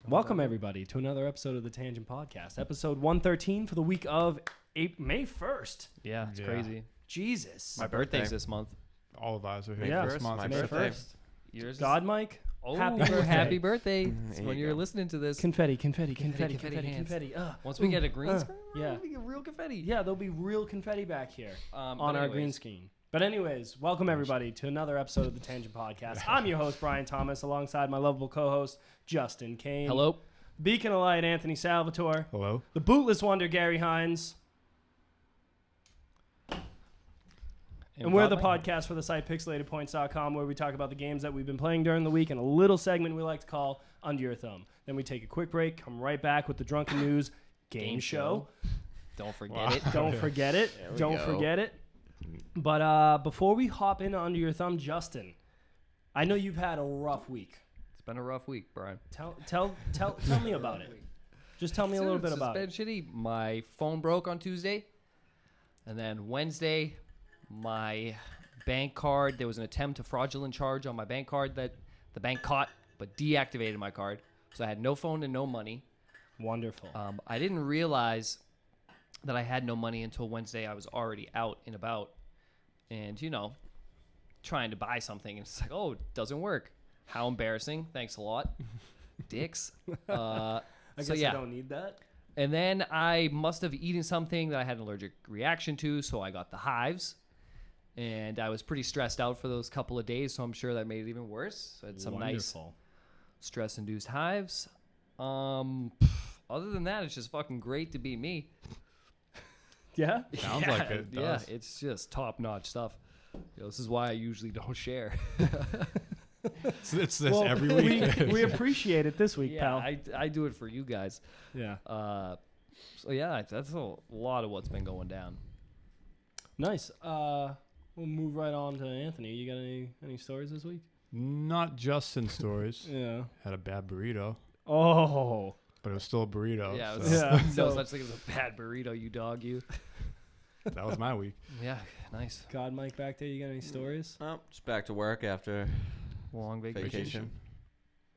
Welcome, everybody, to another episode of the Tangent Podcast, episode 113 for the week of May 1st. Yeah, it's crazy. Jesus. My birthday's this month. All of us are here Yeah, this month. May 1st. Yours God, Mike. Oh, happy birthday. It's when you're listening to this. Confetti. Once we get a green screen, yeah. we get real confetti. Yeah, there'll be real confetti back here on our anyways. green screen. But anyways, welcome everybody to another episode of the Tangent Podcast. I'm your host, Brian Thomas, alongside my lovable co-host, Justin Kane. Hello. Beacon of Light, Anthony Salvatore. Hello. The Bootless Wonder, Gary Hines. And we're the podcast for the site pixelatedpoints.com, where we talk about the games that we've been playing during the week and a little segment we like to call Under Your Thumb. Then we take a quick break, come right back with the Drunken News game show. Don't forget it. Don't forget it. Don't forget it. But before we hop into Under Your Thumb, Justin, I know you've had a rough week. It's been a rough week, Brian. Tell me about it. Just tell me a little bit about it. It's been shitty. My phone broke on Tuesday, and then Wednesday, my bank card, there was an attempt to fraudulent charge on my bank card that the bank caught but deactivated my card. So I had no phone and no money. Wonderful. I didn't realize that I had no money until Wednesday. I was already out and about and, trying to buy something. And it's like, oh, it doesn't work. How embarrassing. Thanks a lot. Dicks. I guess I don't need that. And then I must have eaten something that I had an allergic reaction to, so I got the hives. And I was pretty stressed out for those couple of days, so I'm sure that made it even worse. So I had some nice stress-induced hives. Other than that, it's just fucking great to be me. Yeah? Sounds like it does. Yeah, it's just top-notch stuff. This is why I usually don't share. It's this every week. We appreciate it this week, pal. I do it for you guys. Yeah. So yeah, that's a lot of what's been going down. Nice. We'll move right on to Anthony. You got any stories this week? Not Justin stories. Yeah. Had a bad burrito, Oh. but it was still a burrito. Yeah, so no such thing as a bad burrito, you dog, you. that was my week. Yeah, nice. God, Mike, back there. You got any stories? Oh, just back to work after Long vacation.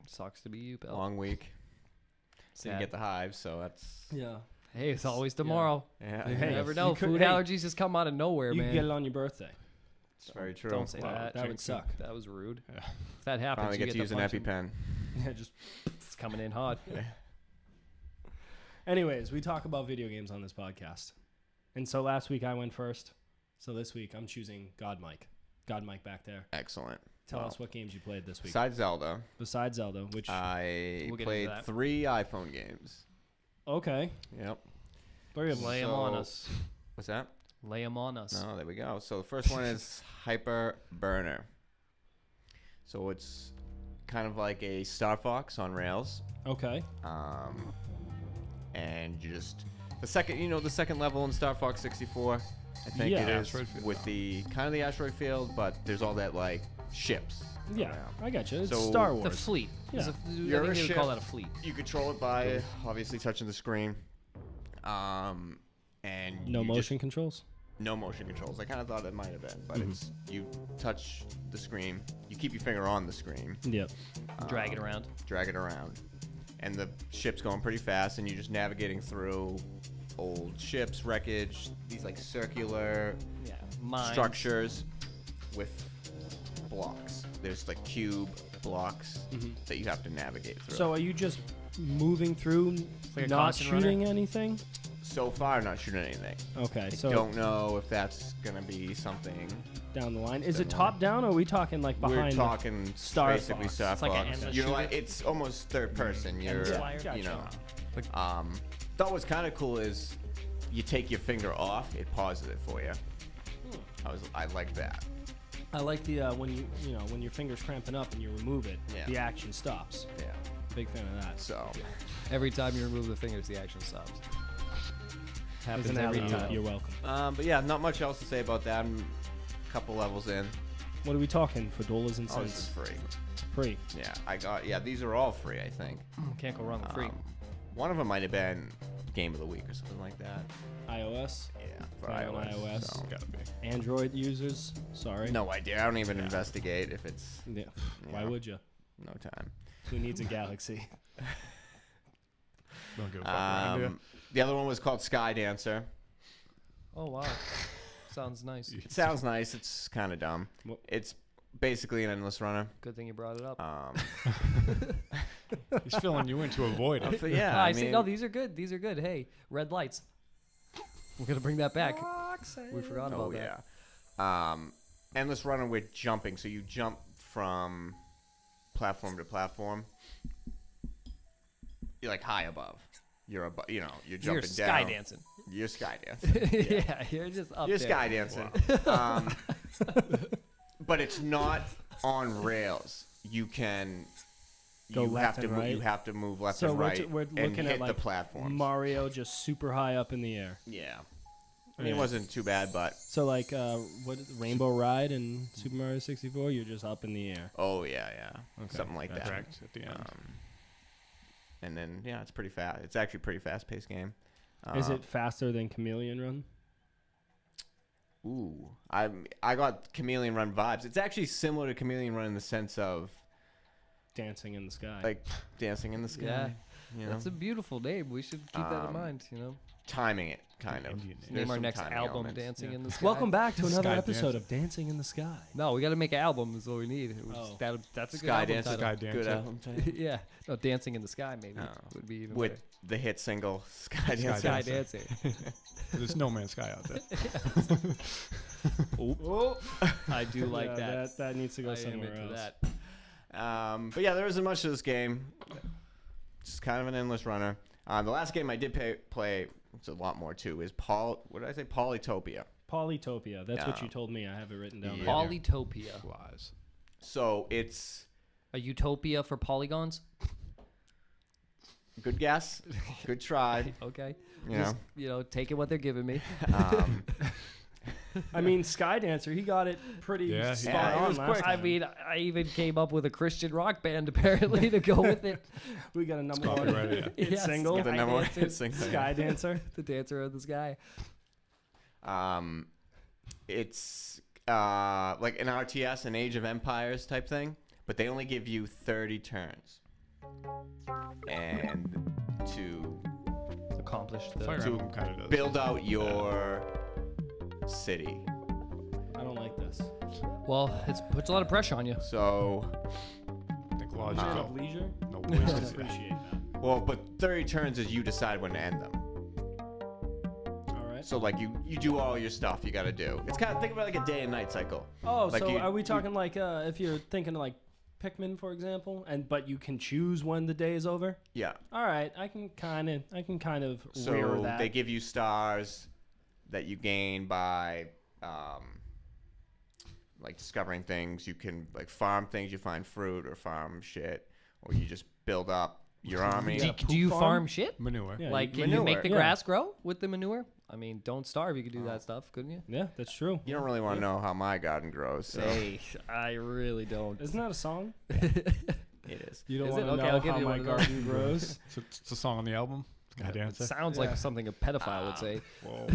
Sucks to be you, pal. Long week. Didn't Sad. get the hives, so that's... Yeah. Hey, it's always tomorrow. Yeah, You Hey, never know. you could- Food hey, allergies just come out of nowhere, You man. can get it on your birthday. it's very true. Don't say Wow, that. that would suck. That was rude. Yeah. If that happens, Finally you get to get use an punch him. EpiPen. Yeah, just. It's coming in hot. Anyways, we talk about video games on this podcast. And so last week I went first. So this week I'm choosing God Mike. God Mike back there. Excellent. Tell us what games you played this week. Besides Zelda, Besides Zelda, which... I We'll get played into that. 3 iPhone games. okay. Yep. Very Lay them on us. What's that? Lay them on us. No, there we go. So the first one is Hyper Burner. So it's kind of like a Star Fox on rails. Okay. And you just... The second level in Star Fox 64, I think Yeah. it is, Asteroid field. with the kind of the asteroid field, but there's all that like ships. Yeah, around. I got you. It's So- Star The Wars. fleet. Yeah. You're I a think they would ship. call that a fleet. You control it by obviously touching the screen, and No you motion controls? no motion controls. I kind of thought it might have been, but Mhm. it's you touch the screen, you keep your finger on the screen, Yep. Drag it around. drag it around, and the ship's going pretty fast, and you're just navigating through old ships, wreckage, these like circular Yeah. Mines. structures with blocks. There's like cube blocks Mhm. that you have to navigate through. So are you just moving through, like a not constant runner? shooting anything? so far, I'm not shooting anything. Okay, I so don't know if that's gonna be something. down the line. Is it top down, or are we talking like behind? We're talking Star basically Fox. Star It's like an Fox. endless You're shooter. like, it's almost third person. You're, Gotcha. you know. Like- Thought what's kind of cool is you take your finger off, it pauses it for you. I like that. I like the when your finger's cramping up and you remove it, Yeah. the action stops. Yeah. Big fan of that. So Every time you remove the fingers, the action stops. Happens Isn't every that time. You're welcome. but yeah, not much else to say about that. I'm a couple levels in. What are we talking for dollars and Oh, this is cents? free. Free. Yeah, these are all free, I think. Can't go wrong with free. One of them might have been Game of the Week or something like that. iOS. Yeah, for Play on iOS. iOS. so. Gotta be. Android users. Sorry. No idea. I don't even investigate if it's Yeah. Why Yeah. would you? no time. Who needs a Galaxy? Don't give a fuck around here. The other one was called Sky Dancer. Oh wow, sounds nice. It sounds nice. It's kind of dumb. It's basically an endless runner. Good thing you brought it up. He's filling you in to avoid it. Yeah, I see. No, these are good. These are good. Hey, red lights. We're gonna bring that back. We forgot about that. Yeah. Endless runner with jumping. So you jump from platform to platform. You're like high above. You're above. You're jumping You're down. sky dancing. You're sky dancing. Yeah, you're just up You're there. sky dancing. But it's not on rails. You can. Go left and right? You have to move left So and right we're and looking hit at like the platforms. Mario just super high up in the air. Yeah. I mean, Yeah. it wasn't too bad, but So like Rainbow Ride in Super Mario 64, you're just up in the air. oh yeah, Okay, something like that. Correct at the end. And then it's pretty fast. It's actually a pretty fast-paced game. Is it faster than Chameleon Run? Ooh, I got Chameleon Run vibes. It's actually similar to Chameleon Run in the sense of Dancing in the Sky. like dancing in the sky. Yeah. You know, That's a beautiful name. We should keep that in mind. timing it kind of. Indian name. There's Name our some next timing album, elements. Dancing in the Sky. Welcome back to another Sky episode Dancer. of Dancing in the Sky. No, we got to make an album. Is what we need. Oh. That's a good Sky album Dancer. title. Sky Good Dancer. album title. Yeah. No, Dancing in the Sky maybe Oh. would be even With better. the hit single Sky Dancer. Sky Dancer. Dancing. There's no man's sky out there. Oh. I do like Yeah, that. that needs to go I am somewhere into else. that. But yeah, there isn't much to this game. Just kind of an endless runner. The last game I did play, it's a lot more too, is what did I say? Polytopia. Polytopia. That's what Yeah. you told me. I have it written down. Yeah. right here. Polytopia. Lies. So it's A utopia for polygons? good guess, good try. Okay. You Just, know, taking what they're giving me. I mean, Sky Dancer, he got it pretty Yeah, he spot did. It on was last quick. I time. mean, I even came up with a Christian rock band apparently to go with it. We got a number one copyrighted, hit Yeah, single, Sky the number one Dancer. hit single. Sky Dancer. The Dancer of the Sky. It's like an RTS, an Age of Empires type thing, but they only give you 30 turns, and to Accomplish the. Fire To Emblem kind of does. build out your city. I don't like this. Well, it puts a lot of pressure on you. So, Think Of logical. leisure. No I wasted. appreciate that. well, but 30 turns is you decide when to end them. All right. So like you do all your stuff you got to do. It's kind of think about it like a day and night cycle. Oh, Like so you- are we talking like if you're thinking like Pikmin, for example, but you can choose when the day is over? Yeah. All right, I can kind of rear So that. they give you stars that you gain by like discovering things. You can like farm things. You find fruit or farm shit, or you just build up your army. Yeah. Do you Poop farm farm? shit? Manure. Yeah, Like, you- can you make Manure. the Yeah. grass grow with the manure? I mean, don't starve. You could do that stuff, couldn't you? yeah, that's true. You don't really want to know how my garden grows. So Hey, I really don't. Isn't that a song? it is. You don't Is want it? to Okay, know I'll give how you my one of those. garden grows. So it's a song on the album. Sky It Dancer. sounds Yeah. like something a pedophile would say. Whoa.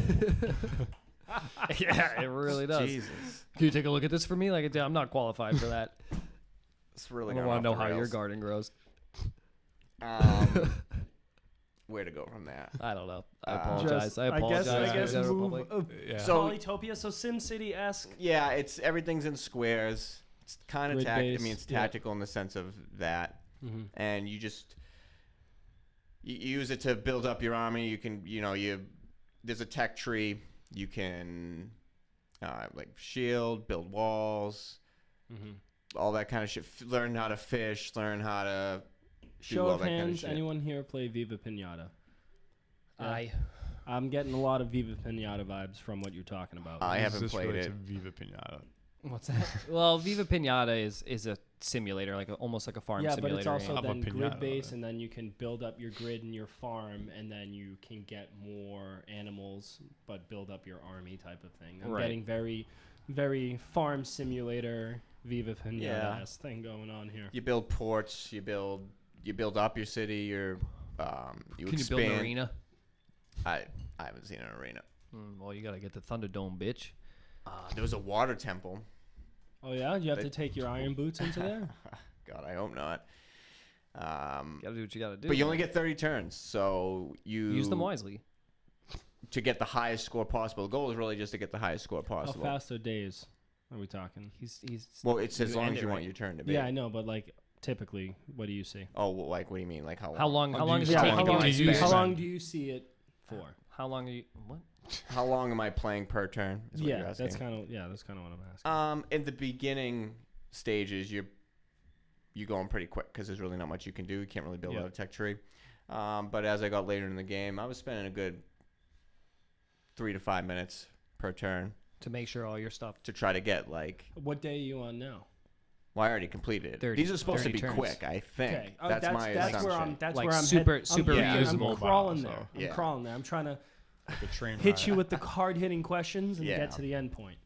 Yeah, it really does. Jesus, Can you take a look at this for me? Like, I'm not qualified for that. it's really. I don't want want to know how your garden grows. Where to go from that? I don't know. I Just- apologize. I apologize. I to guess the move Republic. Yeah. So- Polytopia, so SimCity-esque. Yeah, it's everything's in squares. It's kind of I mean, Grid-based, it's yeah. tactical in the sense of that, Mm-hmm. and you just you use it to build up your army. You can, there's a tech tree. You can like shield, build walls, Mm-hmm. all that kind of shit. Learn how to fish. Learn how to Show all of that kind of hands, shit. anyone here play Viva Pinata? I I'm getting a lot of Viva Pinata vibes from what you're talking about. I Is haven't this played related it. to Viva Pinata. What's that? Well, Viva Pinata is a simulator, almost like a farm yeah, simulator. but it's also Of a then pinata, grid-based, and then you can build up your grid and your farm, and then you can get more animals, but build up your army type of thing. I'm Right. getting very, very farm simulator Viva Pinata Yeah. thing going on here. You build ports. You build up your city. You Can you expand. build an arena? I haven't seen an arena. Well, you gotta get the Thunderdome, bitch. There was a water temple. Oh yeah, you have They- to take your iron boots into there. God, I hope not. Gotta do what you gotta do. But you only get 30 turns, so you use them wisely. to get the highest score possible. The goal is really just to get the highest score How possible. fast are days are we talking? He's Well, it's as You long end as it you want right. your turn to be. Yeah, I know, but like typically, what do you see? Oh, well, like what do you mean? Like how long? how long? How do long you is it spend? taking? How long to do you expand? How spend? long do you see it for? How long are you? What? How long am I playing per turn? Is what you're Yeah, asking. that's kind of what I'm asking. In the beginning stages, you're going pretty quick because there's really not much you can do. You can't really build Yeah. out a tech tree. But as I got later in the game, I was spending a good 3 to 5 minutes per turn To make sure all your stuff. to try to get like. What day are you on now? Well, I already completed it. 30 These are supposed to 30 be turns. quick, I think. Okay, That's my that's assumption. where I'm. That's Like where I'm super- head- super I'm, reusable I'm crawling so- there. Yeah. I'm crawling there. I'm trying to Like a train hit ride. you with the hard-hitting questions and Yeah. get to the end point.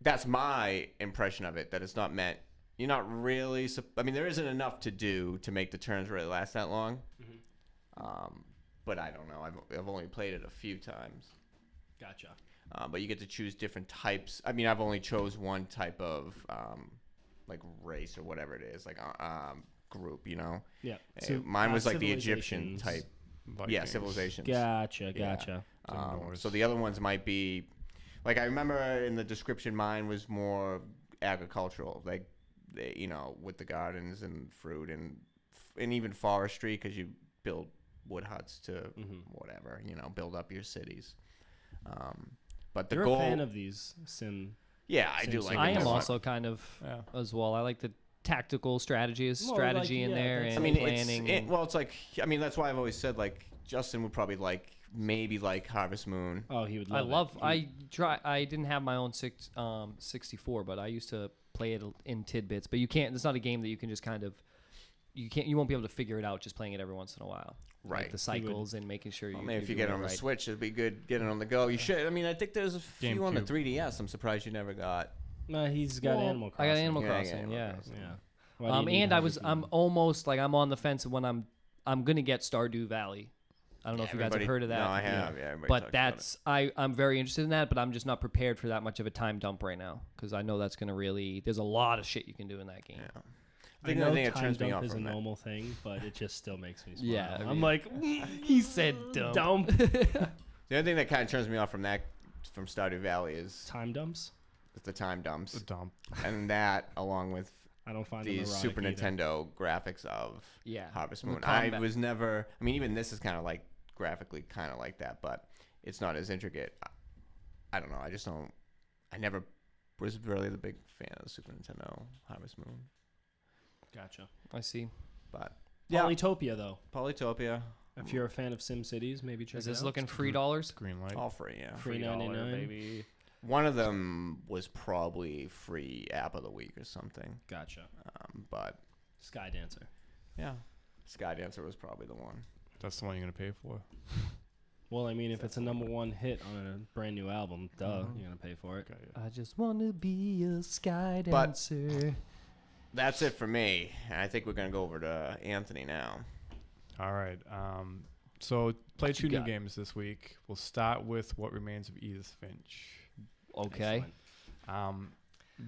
That's my impression of it. That it's not meant. You're not really. I mean, there isn't enough to do to make the turns really last that long. But I don't know. I've only played it a few times. Gotcha. But you get to choose different types. I mean, I've only chose one type of like race or whatever it is, like group. You know. Yeah. Mine was like the Egyptian civilizations. type. Vikings. Yeah, civilizations. Gotcha. Yeah. Gotcha. So the other ones might be, like I remember in the description, mine was more agricultural, like they, with the gardens and fruit and even forestry, because you build wood huts to whatever, build up your cities. But the You're goal, a fan of these sim. yeah, I do Sim like. I it am more. also kind of as well. I like the tactical strategies, More strategy like- in yeah, there, that's- and I mean, planning. and- well, it's like, I mean, that's why I've always said like Justin would probably maybe like Harvest Moon. Oh, he would I love it. I didn't have my own 64, but I used to play it in tidbits. But you can't. It's not a game that you can just kind of. You won't be able to figure it out just playing it every once in a while. Right. Like the cycles and making sure Well, you. maybe if you you're get it on doing the right. Switch, it'd be good getting it on the go. You should. I mean, I think there's a few on the GameCube. 3DS. I'm surprised you never got. No, he's got Well, Animal I Crossing. got Animal Yeah, I got Crossing. Animal Yeah. Crossing. Yeah. Why do you need And Harvest I'm Moon? almost like I'm on the fence when I'm gonna get Stardew Valley. I don't know if you guys have Everybody- heard of that. No, I have. Yeah, everybody But talks about it. I'm very interested in that, but I'm just not prepared for that much of a time dump right now because I know that's gonna really. There's a lot of shit you can do in that game. Yeah. I think the know only thing that time turns me dump off is a from that- normal thing, but it just still makes me smile. Yeah, I I'm mean- like, He said dump. dump. The only thing that kind of turns me off from Stardew Valley is Time dumps. the time dumps, The dump. and that along with I don't find them the erotic Super either. Nintendo graphics of Yeah. Harvest And the Moon. I combat. was never. I mean, even this is kind of like graphically kind of like that, but it's not as intricate. I don't know. I just don't. I never was really the big fan of the Super Nintendo Harvest Moon, Gotcha. I see. but Polytopia, though. Polytopia, If you're a fan of SimCities, maybe check Is it this out. looking $3? Green light. all free. Yeah, Free $3, 99. baby. one of them was probably free app of the week or something. Gotcha. But Sky Dancer. yeah, Skydancer was probably the one. That's the one you're gonna pay for. Well, I mean, if it's a #1 hit on a brand new album, duh, you're gonna pay for it. Okay. I just wanna be a sky But- dancer. That's it for me. I think we're gonna go over to Anthony now. All right. So play What you 2 new got? games this week. We'll start with What Remains of Edith Finch. Okay. Excellent.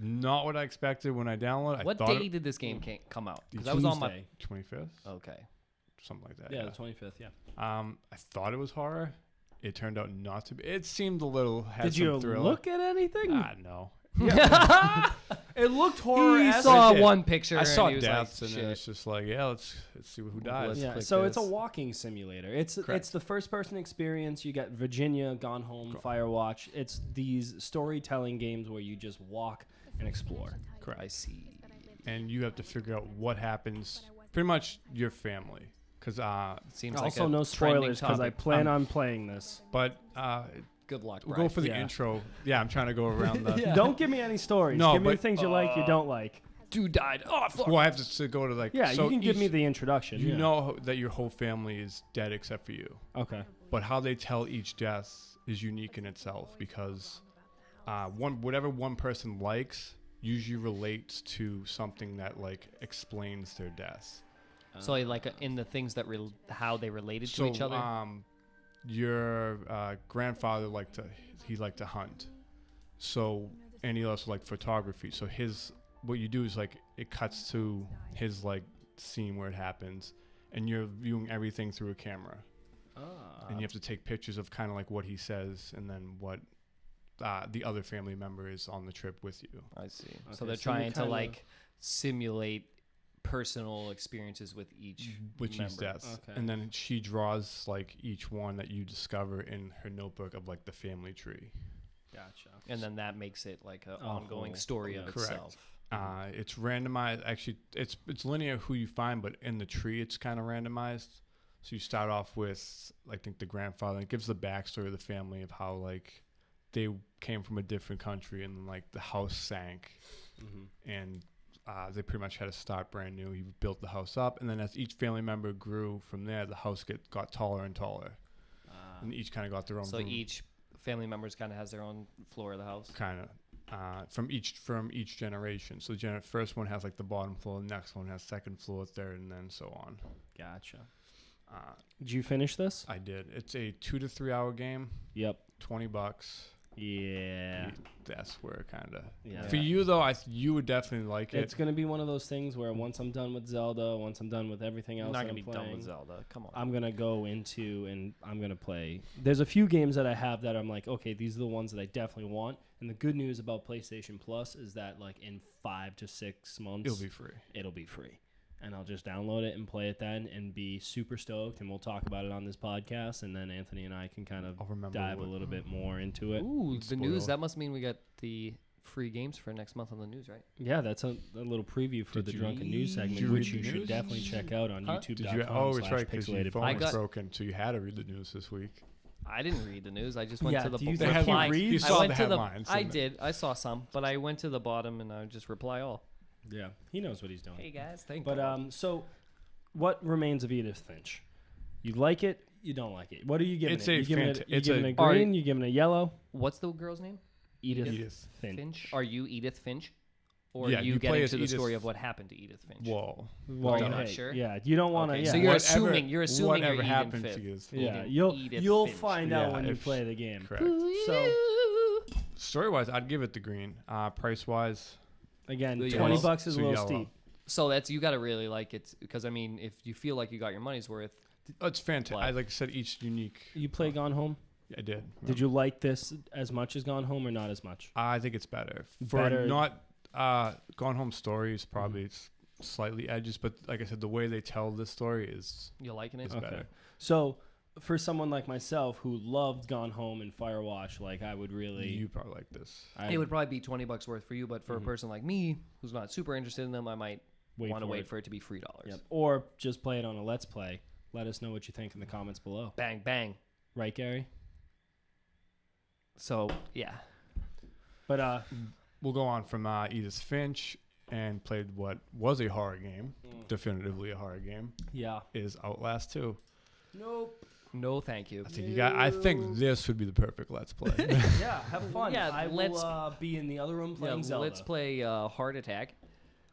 Not what I expected when I downloaded. What I thought day did this game come out? Because I Tuesday. was on my. 25th, Okay. something like that. Yeah, the 25th, yeah. I thought it was horror. It turned out not to be. It seemed a little. Had Did some you thriller. look at anything? No. It looked He horror-esque. saw did. one picture. I and saw he was deaths, like, and then shit. it's just like, yeah, let's see who dies. Let's Yeah, click so it's a this. walking simulator. It's Correct. the first person experience. You got Virginia, Gone Home, Firewatch. It's these storytelling games where you just walk and explore. Correct. I see. And you have to figure out what happens. Pretty much your family, because Seems Also, like a no trending spoilers because I topic. plan on playing this. but Good luck. we'll Brian. go for the Yeah. intro. Yeah, I'm trying to go around the. Don't give me any stories. No, give me the but- things you like, you don't like. Dude died. Oh fuck. Well, I have to go to like. Yeah, so you can give me each- the introduction. You yeah. know that your whole family is dead except for you. Okay. But how they tell each death is unique in itself because whatever one person likes usually relates to something that like explains their death. So like in the things that how they related to So each other. your grandfather liked to hunt. So and he also liked photography. So what you do is like it cuts to his like scene where it happens, and you're viewing everything through a camera. And you have to take pictures of kind of like what he says and then what the other family member is on the trip with you. I see. Okay, So they're so trying to like simulate personal experiences with each death. Okay. And then she draws like each one that you discover in her notebook of like the family tree. Gotcha. And then that makes it like an ongoing whole- story of Correct. itself. It's randomized. Actually, it's linear who you find, but in the tree, it's kind of randomized. So you start off with, I think, the grandfather. It gives the backstory of the family of how like they came from a different country and like the house sank, and they pretty much had to start brand new. He built the house up, and then as each family member grew from there, the house got taller and taller, and each kind of got their own. So room. each family members kind of has their own floor of the house. Kind of. From each generation. So the first one has like the bottom floor, the next one has second floor, third, and then so on. Gotcha. Did you finish this? I did. It's a 2 to 3 hour game. Yep. $20. Yeah. That's where kind of. Yeah. For you though, you would definitely like it. It's gonna be one of those things where once I'm done with Zelda, once I'm done with everything else, I'm not that gonna I'm be playing, done with Zelda. Come on. I'm gonna go into and I'm gonna play. There's a few games that I have that I'm like, okay, these are the ones that I definitely want. And the good news about PlayStation Plus is that like in 5 to 6 months, It'll be free. and I'll just download it and play it then and be super stoked. And we'll talk about it on this podcast, and then Anthony and I can kind of dive a little bit more into it. Ooh, the news. That must mean we got the free games for next month on the news, right? Yeah, that's a little preview for the Drunken News segment, which you should definitely check out on youtube.com/pixelated. Oh, it's right, because your phone I was got- broken, so you had to read the news this week. I didn't read the news. I just went to the do you think reply. you read? You I saw went the to headlines, I didn't did. I saw some, but I went to the bottom and I just reply all. Yeah, he knows what he's doing. Hey guys, thank But God. so what remains of Edith Finch? You like it? You don't like it? What are you giving It's it? a You giving it? fanta- You it's giving a- it green? You giving it yellow? What's the girl's name? Edith Finch. Finch. Are you Edith Finch? Or Yeah, are you you play getting as to the Edith- story of what happened to Edith Finch? Whoa. Well, you're not hey, sure? Yeah, you don't want to. Okay, Yeah, so you're Whatever- assuming you're whatever Eden happened Fifth. to you is yeah. Edith You'll Finch. find out Yeah, when you if- play the game. Correct. So Story-wise, I'd give it the green. Price-wise, again, The $20 yellow. is a So little yellow. steep. So that's you got to really like it because I mean, if you feel like you got your money's worth, it's fantastic. Black. Like I said, each unique. You play Gone Home? I did. Did you like this as much as Gone Home or not as much? I think it's better. For Better- not Gone Home story is probably slightly edges, but like I said, the way they tell this story is you're liking it. it's better. So for someone like myself who loved Gone Home and Firewatch, like I would really, You probably like this. It would probably be $20 worth for you, but for a person like me who's not super interested in them, I might want to wait for it to be $3. Yep. Or just play it on a Let's Play. Let us know what you think in the comments below. Bang bang. Right, Gary? So yeah, But We'll go on from Edith Finch and played what was a horror game, definitively a horror game, yeah. is Outlast 2. Nope. no, thank you. I think this would be the perfect Let's Play. Yeah, have fun. Yeah, I let's- will be in the other room Yeah, playing Zelda. let's play Heart Attack.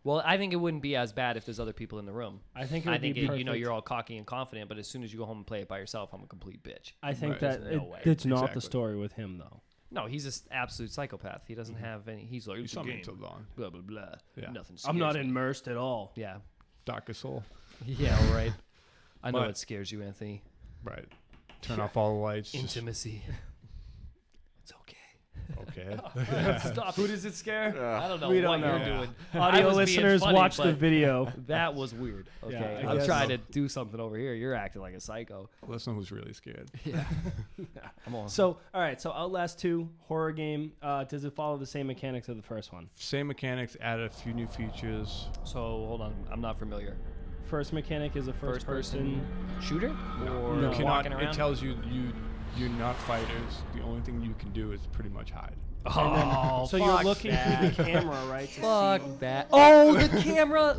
Well, I think it wouldn't be as bad if there's other people in the room. I think it I would think be it, perfect. you know you're all cocky and confident, but as soon as you go home and play it by yourself, I'm a complete bitch. I think Right. that There's no way. it's not the Exactly. story with him, though. No, he's an absolute psychopath. He doesn't have any. He's like, You it's a saw me game. until dawn. Blah blah blah. Yeah. Nothing. I'm not scares me. immersed at all. Yeah. Darkest Soul. Yeah. Right. I know But- it scares you, Anthony. Right. Turn off all the lights. just- Intimacy. It's okay. Okay. Stop. Who does it scare? I don't know We what don't you're know. doing. I Audio was being listeners, funny, watch the but video. That was weird. Okay. Yeah, I I'm guess trying so. to do something over here. You're acting like a psycho. Let's know who's really scared. Yeah. I'm on. So, all right. So, Outlast 2 horror game. Does it follow the same mechanics of the first one? Same mechanics, added a few new features. So hold on. I'm not familiar. First mechanic is a first person. Shooter or No. You cannot. walking around. It tells you're not fighters. The only thing you can do is pretty much hide. Oh, So you're looking through the camera, right? To Fuck see- that. Oh, the camera.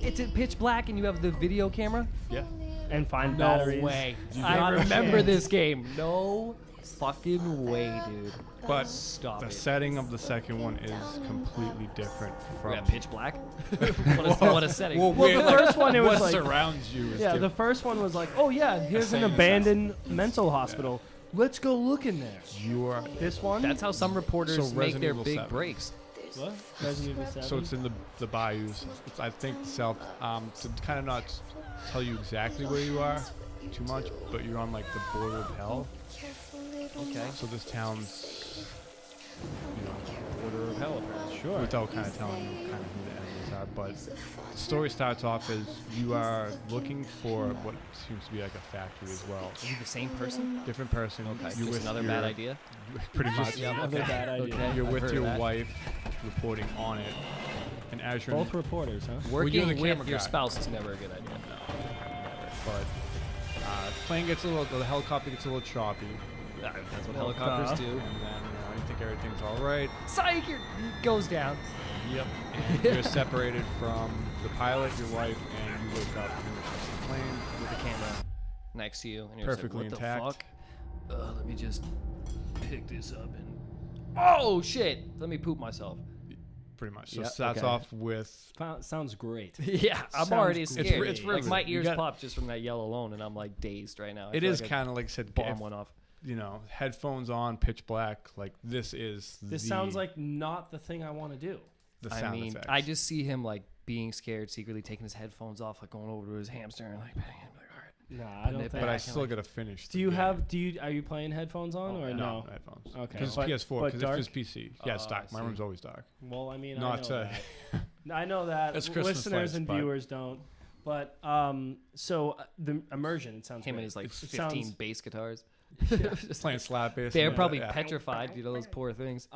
It's in pitch black, and you have the video camera. Yeah. and find No batteries. way. Not I a remember chance. this game. No fucking way, dude. But Stop the it. setting of the second one is completely different from. Yeah, pitch black. what a setting. Well, Well, the first one, it was what like, surrounds you is yeah, the different. first one was like, oh yeah, here's an Same abandoned mental hospital. Let's go look in there. You are. This one, That's how some reporters So make Resident their Evil big 7. breaks. What? Resident Evil 7? So it's in the bayous. It's, I think south. To kind of not tell you exactly where you are too much, but you're on like the border of hell. Okay. So this town's, you know, Order of Hell, apparently. Sure. without kind of telling you kind of who the enemies are. But the story starts off as you are looking for what seems to be like a factory as well. Are you the same person? Different person. Okay. You're Just with another your- bad idea. Pretty much. Another bad idea. Okay. You're I've with heard your of that. wife, reporting on it, and as you're Both reporters, huh? you're Working the with camera your guy. spouse is never a good idea. but plane gets a little, the helicopter gets a little choppy, That's what helicopters do. and then you think everything's all right. Psych! It goes down. Yep. And you're separated from the pilot, your wife, and you wake up in the plane. With the camera next to you, and you're Perfectly just like, intact. what the fuck? Let me just pick this up and. Oh shit! Let me poop myself. Pretty much. So Yeah, it starts okay. off with Sounds great. Yeah, I'm Sounds already great. scared. It's like my you ears got- popped just from that yell alone, and I'm like dazed right now. I it feel is like kind of like I said, a bomb if, went off. you know, headphones on, pitch black. Like this is This the, sounds like not the thing I want to do. the I sound mean, effects. I just see him like being scared, secretly taking his headphones off, like going over to his hamster and like petting him. Like, all right. Nah, I Putting don't it think. but I back still and, gotta finish. Do the you game. have? Are you playing headphones on or no no? headphones? Okay. Because But- it's PS4. but Because dark? if it's PC, yeah, it's Oh, dark. I My see. room's always dark. Well, I mean, Not I know that. I know that. It's Christmas Listeners lights, and but- viewers don't. But so the immersion, it sounds Him great. and his like It 15 sounds- bass guitars. Just playing slap bass. They're and probably yeah. petrified, you know, those poor things.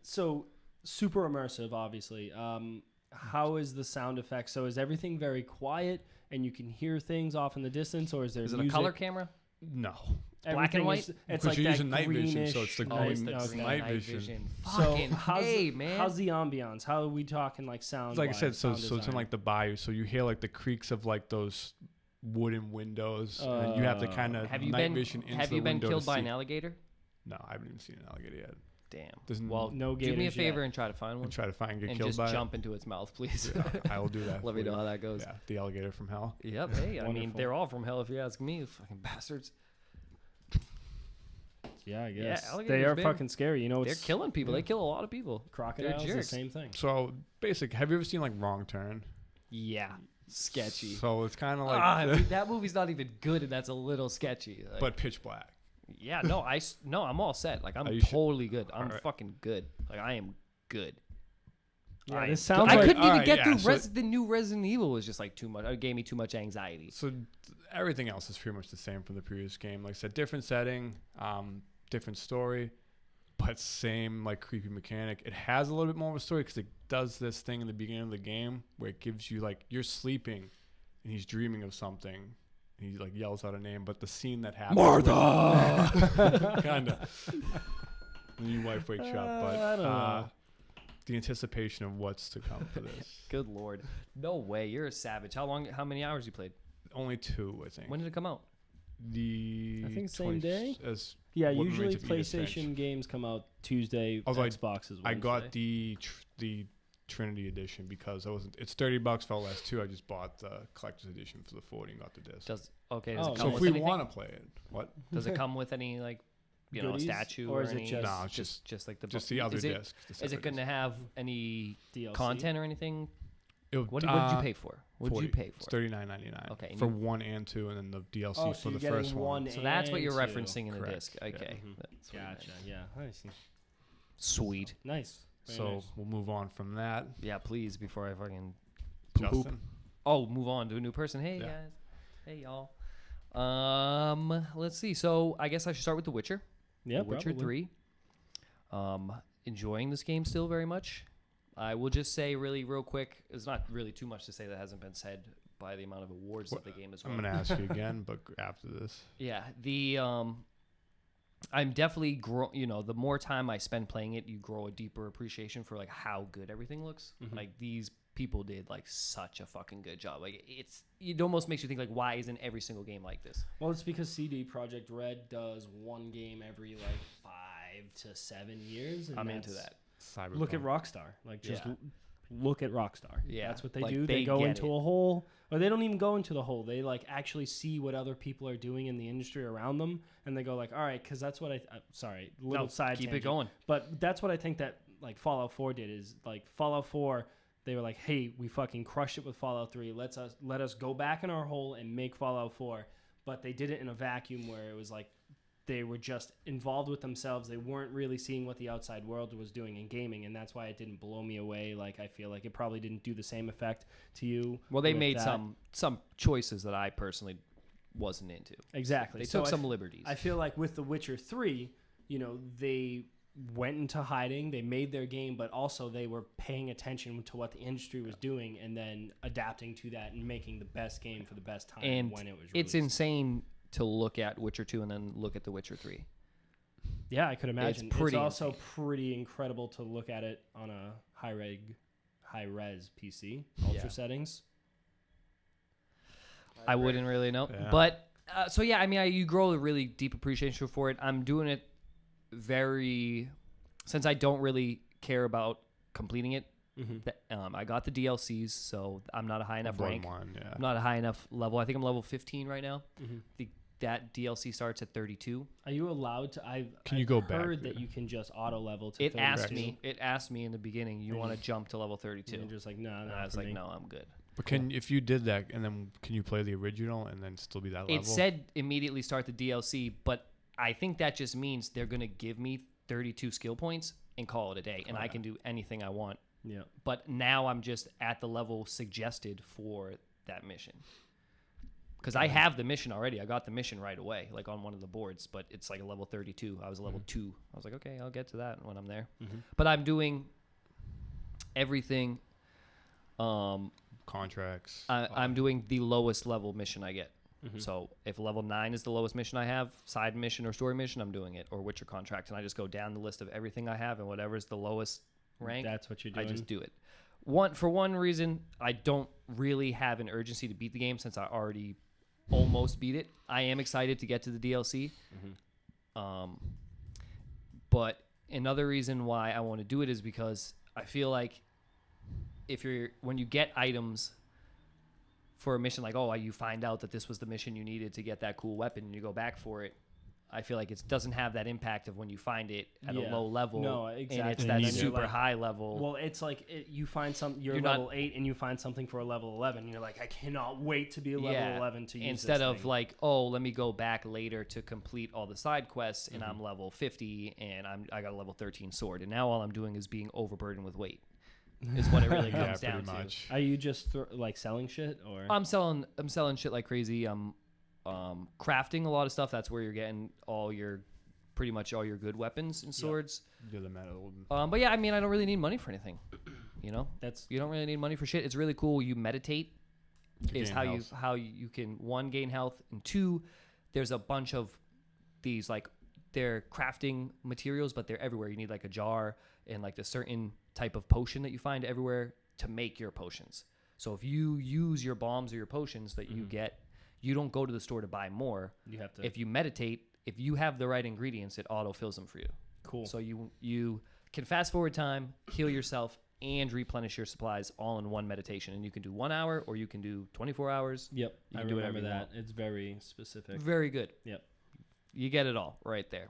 So super immersive, obviously. How is the sound effect? So is everything very quiet and you can hear things off in the distance, or is there Is it music? a color camera? No. black and Everything white? is- It's Because like you're that using night vision, so greenish- it's the Oh, green- it's the it's green. night vision. So Fucking how's hey, the, man. how's the ambiance? How are we talking like sound? Like I said, so it's in like the bayou, so you hear like the creaks of like those wooden windows, and then you have to kind of have you night been vision into have the you been window killed to by see. an alligator? No, I haven't even seen an alligator yet. Damn. There's Well, no do me a gators favor yet. and try to find one and try to find get and killed just by jump into its mouth, please. it. Yeah, I will do that. Let me for know you. how that goes. Yeah, the alligator from hell. Yep. Hey, I mean, Wonderful. they're all from hell if you ask me, fucking bastards. Yeah, I Yeah, guess they alligators are big. fucking scary. You know, They're it's killing people. They kill a lot of people. crocodiles. The jerks. same thing. So basic. Have you ever seen like Wrong Turn? Yeah. Sketchy. So it's kind of like, I mean, that movie's not even good, and that's a little sketchy. Like, but pitch black. yeah, no, no, I'm all set. Like, I'm Are you sure? totally good. I'm Alright. fucking good. Like, I am good. Yeah, I this am sounds good. I like couldn't even alright, get yeah, through so the new Resident Evil. Was just like too much. It gave me too much anxiety. So everything else is pretty much the same from the previous game. Like I said, different setting, different story, but same like creepy mechanic. It has a little bit more of a story because it does this thing in the beginning of the game where it gives you like you're sleeping and he's dreaming of something. And he like yells out a name, but the scene that happens, Martha, kind of. And your wife wakes you up, but I don't know. the anticipation of what's to come for this. Good lord. No way. You're a savage. How many hours you played? Only 2, I think. When did it come out? The I think same day? As Yeah, what usually remains of Edith Finch. PlayStation games come out Tuesday. Although Xbox is I Wednesday. got the Trinity edition because I wasn't. It's $30 for less too. I just bought the collector's edition for the 40 and got the disc. Does Oh, it so come So if with we anything? want to play it, what? Does it come with any like, you know, a Goodies? statue Or or is it any? just- No, it's just like the Just the other is it, disc. the Is it separate going to disc. have any DLC. content or anything? It'll- What did you pay for? What did 40. you pay It's for? $39.99. Okay, and For you- 1 and 2, and then the DLC Oh, for so the you're first getting one. one. So that's what you're and two. referencing in the Correct, disc. yeah. Okay. Mhm. That's what I Gotcha. meant. Yeah, I see. Sweet. Nice. Very So nice. we'll move on from that. Yeah, please, before I fucking poop. Justin, Oh, move on to a new person. Hey, Yeah. guys. Hey, y'all. Let's see. So I guess I should start with The Witcher. Yeah, The Witcher probably. 3. Enjoying this game still very much. I will just say really real quick, there's not really too much to say that hasn't been said by the amount of awards that the game has I'm won. going to ask you again, but after this. Yeah, I'm definitely the more time I spend playing it, you grow a deeper appreciation for like how good everything looks. Mhm. Like these people did like such a fucking good job. Like it almost makes you think like why isn't every single game like this? Well, it's because CD Projekt Red does one game every like 5 to 7 years. And I'm into that's- that. Cyberpunk. Look at Rockstar. Like just Yeah. look at Rockstar. Yeah, That's what they like, do. they They go get into it. a hole, or they don't even go into the hole. They like actually see what other people are doing in the industry around them, and they go like, all right, because that's what sorry, little No, side keep it tangent. going. But that's what I think that like Fallout 4 did is like Fallout 4. They were like, hey, we fucking crushed it with Fallout 3. Let us go back in our hole and make Fallout 4. But they did it in a vacuum where it was like they were just involved with themselves. They weren't really seeing what the outside world was doing in gaming, and that's why it didn't blow me away. Like I feel like it probably didn't do the same effect to you. Well, they made some choices that I personally wasn't into. Exactly. They took some liberties. I feel like with The Witcher 3, you know, they went into hiding, they made their game, but also they were paying attention to what the industry was doing and then adapting to that and making the best game for the best time and when it was released. It's insane to look at Witcher 2 and then look at The Witcher 3. Yeah, I could imagine. It's also pretty incredible to look at it on a high-res PC, ultra settings. I wouldn't really know. Yeah. But, so yeah, I mean, you grow a really deep appreciation for it. I'm doing it since I don't really care about completing it. I got the DLCs, so I'm not a high enough rank. I'm not a high enough level. I think I'm level 15 right now. That DLC starts at 32. Are you allowed to? I've go back? heard that you can just auto level to. It 32. asked me in the beginning. You want to jump to level 32? And just like no. And I was like, no, I'm good. But if you did that, and then can you play the original and then still be that level? It said immediately start the DLC, but I think that just means they're gonna give me 32 skill points and call it a day, and I can do anything I want. Yeah. But now I'm just at the level suggested for that mission. Because I have the mission already. I got the mission right away, like on one of the boards, but it's like a level 32. I was a level 2. I was like, okay, I'll get to that when I'm there. But I'm doing everything. Contracts. I'm doing the lowest level mission I get. So if level 9 is the lowest mission I have, side mission or story mission, I'm doing it, or Witcher contract, and I just go down the list of everything I have, and whatever's the lowest rank, that's what you're doing. I just do it. For one reason, I don't really have an urgency to beat the game since I already almost beat it. I am excited to get to the DLC. But another reason why I want to do it is because I feel like when you get items for a mission, like, you find out that this was the mission you needed to get that cool weapon and you go back for it, I feel like it doesn't have that impact of when you find it at a low level. No, exactly. And it's that super high level. Well, it's like you find you're level 8 and you find something for a level 11. And you're like, I cannot wait to be a level 11 to use instead this of thing. like, let me go back later to complete all the side quests and I'm level 50 and I got a level 13 sword. And now all I'm doing is being overburdened with weight. Is what it really comes down to. Much. Are you just like selling shit, or I'm selling shit like crazy. I'm crafting a lot of stuff. That's where you're getting pretty much all your good weapons and swords. You're the metal. But yeah, I mean, I don't really need money for anything. You know, you don't really need money for shit. It's really cool. You meditate is how you can, 1, gain health, and 2, there's a bunch of these, like, they're crafting materials, but they're everywhere. You need like a jar and like a certain type of potion that you find everywhere to make your potions. So if you use your bombs or your potions that you get, you don't go to the store to buy more. You have to. If you meditate, if you have the right ingredients, it auto fills them for you. Cool. So you can fast forward time, heal yourself, and replenish your supplies all in one meditation. And you can do 1 hour or you can do 24 hours. Yep. You I can do remember whatever you that. want. It's very specific. Very good. Yep. You get it all right there.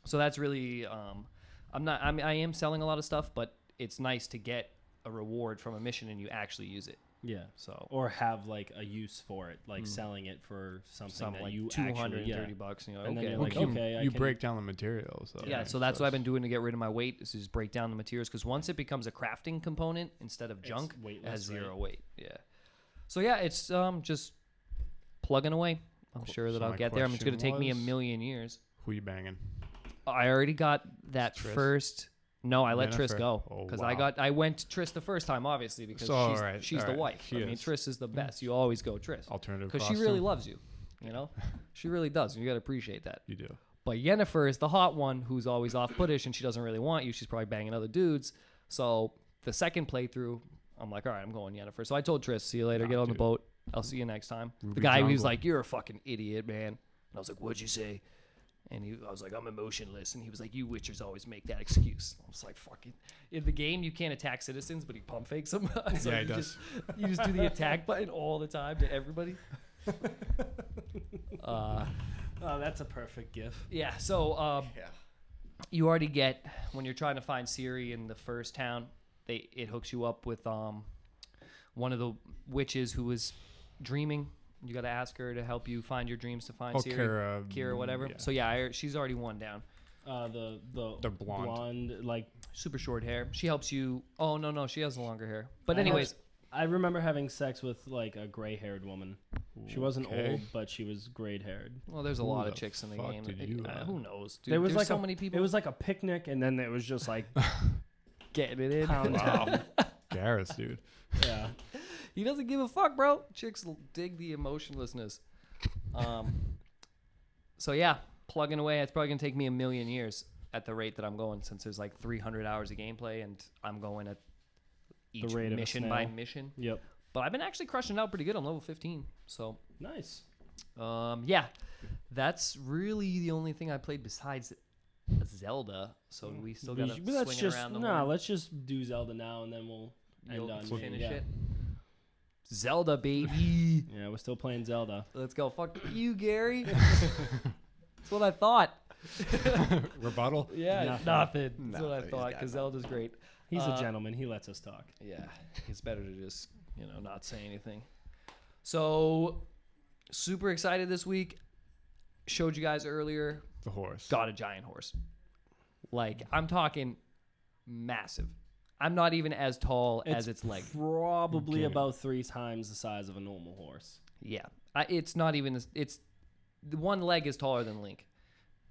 So that's really I am selling a lot of stuff, but it's nice to get a reward from a mission and you actually use it. Yeah. So or have like a use for it, like selling it for something that like you $230 bucks. And you're like, and then okay. you're like, you break down the materials. Though. Yeah, so that's what I've been doing to get rid of my weight. Is just break down the materials, because once it becomes a crafting component instead of junk, it has 0 weight. Yeah. So yeah, it's just plugging away. I'm sure that I'll get there. It's going to take me a million years. Who you banging? I already got that Triss? first. No, I let Jennifer? Triss go because I went Triss the first time, obviously, because she's the wife. She is. Triss is the best. You always go Triss. Alternative because she really loves you. You know, she really does. And you got to appreciate that. You do. But Yennefer is the hot one who's always off-puttish and she doesn't really want you. She's probably banging other dudes. So the second playthrough, I'm like, all right, I'm going Yennefer. So I told Triss, see you later. Get on the boat. I'll see you next time. Ruby the guy who was Jungle. like, you're a fucking idiot, man. And I was like, what'd you say? And I was like, I'm emotionless. And he was like, you Witchers always make that excuse. I was like, fucking. In the game, you can't attack citizens, but he pump fakes them. So yeah, he does. You just do the attack button all the time to everybody. Oh, that's a perfect gif. Yeah, so you already get, when you're trying to find Siri in the first town, it hooks you up with one of the witches who was dreaming. You got to ask her to help you find your dreams to find Siri. Kira, whatever. Yeah. So yeah, she's already one down. The blonde, like super short hair. She helps you. Oh no, she has longer hair. But anyways, I remember having sex with like a gray-haired woman. She wasn't old, but she was gray-haired. Well, there's a lot of chicks in the game. Who knows, dude? There was like so many people. It was like a picnic, and then it was just like getting it in. Poundtown. Garrus, dude. Yeah. He doesn't give a fuck, bro. Chicks dig the emotionlessness. So yeah, plugging away. It's probably gonna take me 1,000,000 years at the rate that I'm going, since there's like 300 hours of gameplay, and I'm going at each mission by mission. Yep. But I've been actually crushing it out pretty good. I'm level 15, so nice. Yeah, that's really the only thing I played besides Zelda. So we still gotta swing around the horn. Let's just do Zelda now, and then we'll end on finish it. Zelda, baby. Yeah, we're still playing Zelda. Let's go. Fuck you, Gary. That's what I thought. Rebuttal? Yeah, nothing. That's what I thought, because Zelda's great. He's a gentleman. He lets us talk. Yeah, it's better to just, not say anything. So, super excited this week. Showed you guys earlier. The horse. Got a giant horse. Like, I'm talking massive. I'm not even as tall as its leg. Probably about 3 times the size of a normal horse. Yeah. It's not even... It's the one leg is taller than Link.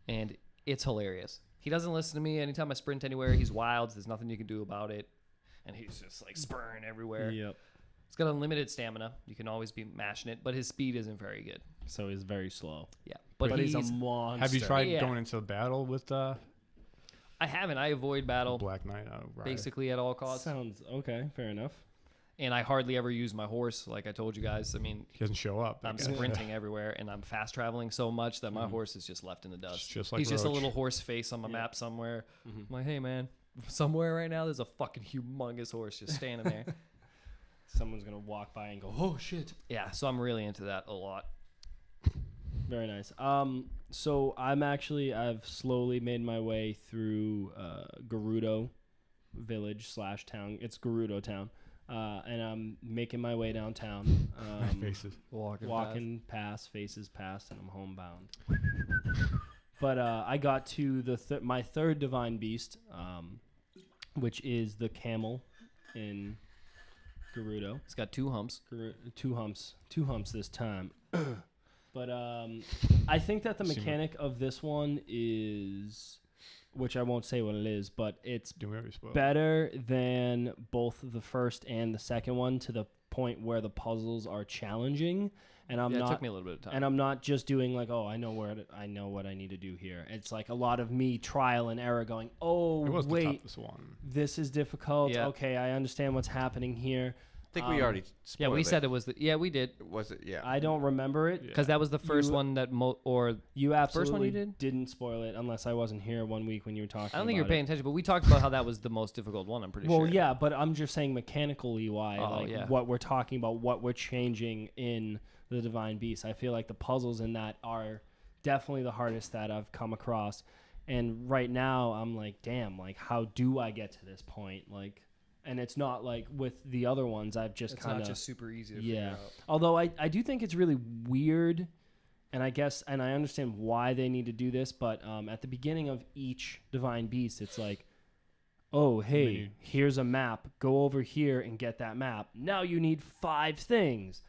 And it's hilarious. He doesn't listen to me. Anytime I sprint anywhere, he's wild. There's nothing you can do about it. And he's just like spurring everywhere. Yep. He's got unlimited stamina. You can always be mashing it. But his speed isn't very good. So he's very slow. Yeah. But he's a monster. Have you tried going into battle with I haven't. I avoid battle. Black Knight? Basically at all costs. Sounds okay. Fair enough. And I hardly ever use my horse, like I told you guys. I mean, he doesn't show up. I'm sprinting everywhere, and I'm fast traveling so much that my horse is just left in the dust. Just like he's just a little horse face on the map somewhere. I'm like, hey man, somewhere right now there's a fucking humongous horse just standing there. Someone's gonna walk by and go, oh shit. Yeah, so I'm really into that a lot. Very nice. So I've slowly made my way through Gerudo village / town. It's Gerudo town. And I'm making my way downtown. Faces. Walking past, faces past, and I'm homebound. But I got to my third divine beast, which is the camel in Gerudo. It's got 2 humps. 2 humps this time. But I think that the mechanic of this one is, which I won't say what it is, but it's better than both the first and the second one, to the point where the puzzles are challenging. And it took me a little bit of time. And I'm not just doing like, oh, I know what I need to do here. It's like a lot of me trial and error, going, oh, wait, this is difficult. Yeah. Okay, I understand what's happening here. I think we already spoiled we said it was we did. Was it? Yeah. I don't remember it because that was the first one that you absolutely first one you didn't spoil it, unless I wasn't here one week when you were talking. I don't think you're paying attention, but we talked about how that was the most difficult one. I'm pretty sure. Well, yeah, but I'm just saying mechanically why, what we're talking about, what we're changing in the Divine Beast. I feel like the puzzles in that are definitely the hardest that I've come across, and right now I'm like, damn, like how do I get to this point, like. And it's not like with the other ones. I've just kind of... It's not just super easy to figure out. Although I do think it's really weird, and I understand why they need to do this, but at the beginning of each Divine Beast, it's like, oh, hey, here's a map. Go over here and get that map. Now you need 5 things.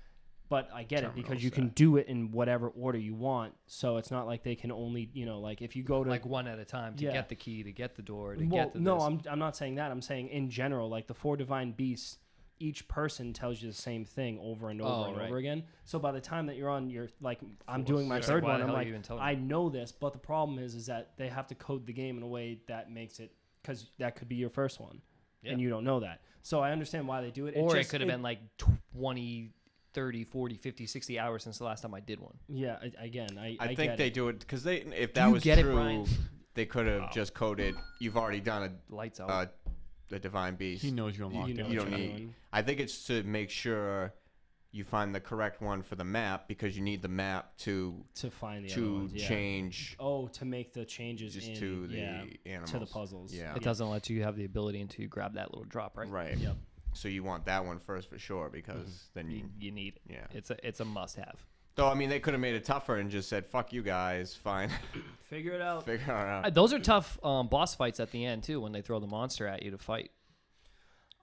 But I get it, because you can do it in whatever order you want. So it's not like they can only, like if you go to... Like one at a time to get the key, to get the door, to get the... No, I'm not saying that. I'm saying in general, like the 4 Divine Beasts, each person tells you the same thing over and over over again. So by the time that you're on your... Like, I'm doing my third one, I'm like, I know this, but the problem is that they have to code the game in a way that makes it... Because that could be your first one, and you don't know that. So I understand why they do it. Or it could have been like 20... 30, 40, 50, 60 hours since the last time I did one. Yeah, I think they do it because if that was true, they could have just coded, you've already done lights out. The Divine Beast. He knows you unlocked it. You don't need. I think it's to make sure you find the correct one for the map because you need the map to find the other ones, change. To make the changes Just in, to the animals. to the puzzles. Yeah. It doesn't let you have the ability until you grab that little drop, right? Right. Yep. So you want that one first for sure because then You need it. Yeah. It's a must-have. Though I mean, they could have made it tougher and just said, "Fuck you guys, fine, Figure it out. figure it out." Those are tough boss fights at the end too, when they throw the monster at you to fight.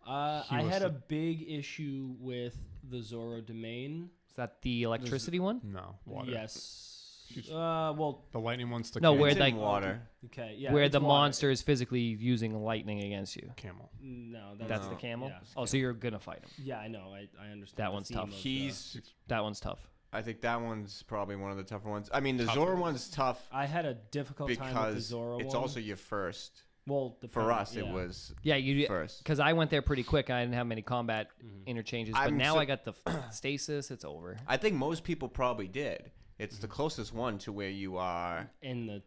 I had a big issue with the Zoro domain. Is that the electricity one? No, water. Yes. Huge. Well, The lightning one's the No, camel. where It's in like water. okay, yeah. where it's the water. monster is physically using lightning against you. camel. No, That's No. the camel. Yeah. Oh, so you're gonna fight him. Yeah, I know. I understand. That the one's theme tough. of the- He's. That one's tough. I think that one's probably one of the tougher ones. I mean, the Tougher. Zoro one's tough I had a difficult time with the because Zoro it's one. also your first. well For us, it was Yeah, you first. because I went there pretty quick. I didn't have many combat Mm-hmm. interchanges, but I'm now so- I got the stasis. It's over. I think most people probably did. It's the closest one to where you are. in the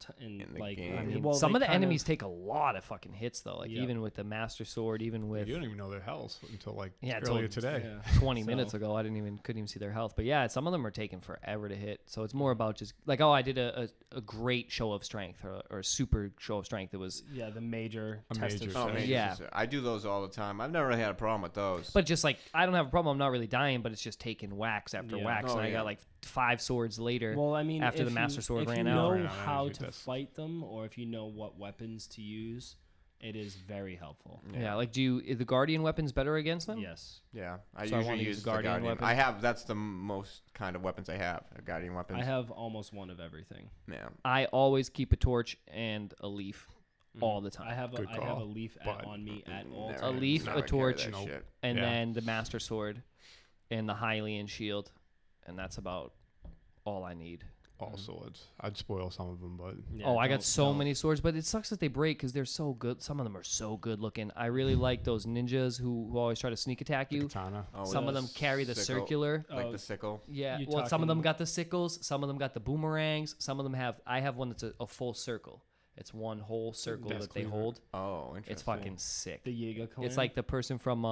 like. game. I I mean, mean, well, some they of the kind enemies take a lot of fucking hits though. Like Yep. even with the master sword, even with You don't even know their health until like Yeah, earlier until- today. Yeah. 20 So- minutes ago, couldn't even see their health. But yeah, some of them are taking forever to hit. So it's more about just like, oh, I did a great show of strength or a super show of strength. It was, Yeah, the major A test major of Oh, strength. man, Yeah. I do those all the time. I've never really had a problem with those. but just like I don't have a problem. I'm not really dying, but it's just taking whacks after Yeah. whacks, Oh, and I yeah. got like 5 swords later. Well, I mean, after if the Master you, Sword if ran you out. know Ran out, how energy to test. fight them, or if you know what weapons to use, it is very helpful. yeah. Like, is the Guardian weapons better against them? Yes, Yeah, I So I wanna usually use use Guardian the Guardian. weapon. I have. That's the most kind of weapons I have. Guardian weapons. I have almost one of everything. Yeah. I always keep a torch and a leaf all the time. I have Good I have a call, leaf but- on me at all Never- A times. leaf, never a carry torch, that Nope. shit. and Yeah. then the Master Sword and the Hylian shield, and that's about all I need. All swords. I'd spoil some of them, but Yeah, I got don't- so don't- many swords, but it sucks that they break because they're so good. Some of them are so good looking. I really like those ninjas who always try to sneak attack you. katana. Oh, Some of them yes. carry the Sickle. circular. Like Oh, the sickle. Yeah, You well, some of them talking- got the sickles. Some of them got the boomerangs. Some of them have. I have one that's a full circle. It's one whole circle Death that they cleaver. hold. Oh, interesting. It's fucking sick. the Yiga clan. It's like the person from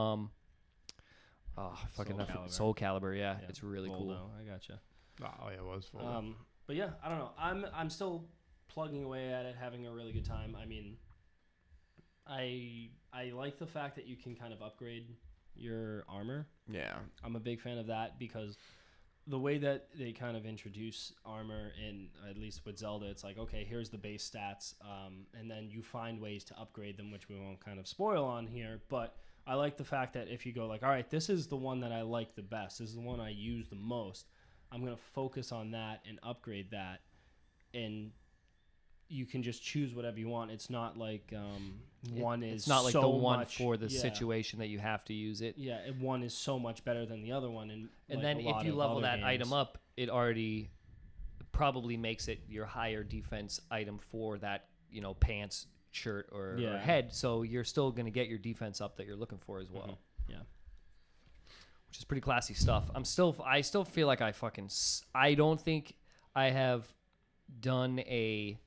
fucking Soul Calibur. Soul Calibur. Yeah, Yeah, it's really cool. Voldo, I gotcha. Oh yeah, it was full. But yeah, I don't know. I'm still plugging away at it, having a really good time. I mean, I like the fact that you can kind of upgrade your armor. Yeah. I'm a big fan of that because the way that they kind of introduce armor in, at least with Zelda, it's like, okay, here's the base stats, and then you find ways to upgrade them, which we won't kind of spoil on here. But I like the fact that if you go like, all right, this is the one that I like the best, this is the one I use the most, I'm going to focus on that and upgrade that, and you can just choose whatever you want. It's not like one is It's not like so the one much, for the yeah. situation that you have to use it. Yeah, one is so much better than the other one, and And like then a lot if you of level other that games. item up, it already probably makes it your higher defense item for that, pants, shirt, or Yeah. head. So you're still going to get your defense up that you're looking for as well. Yeah. Which is pretty classy stuff. I still feel like I don't think I have done a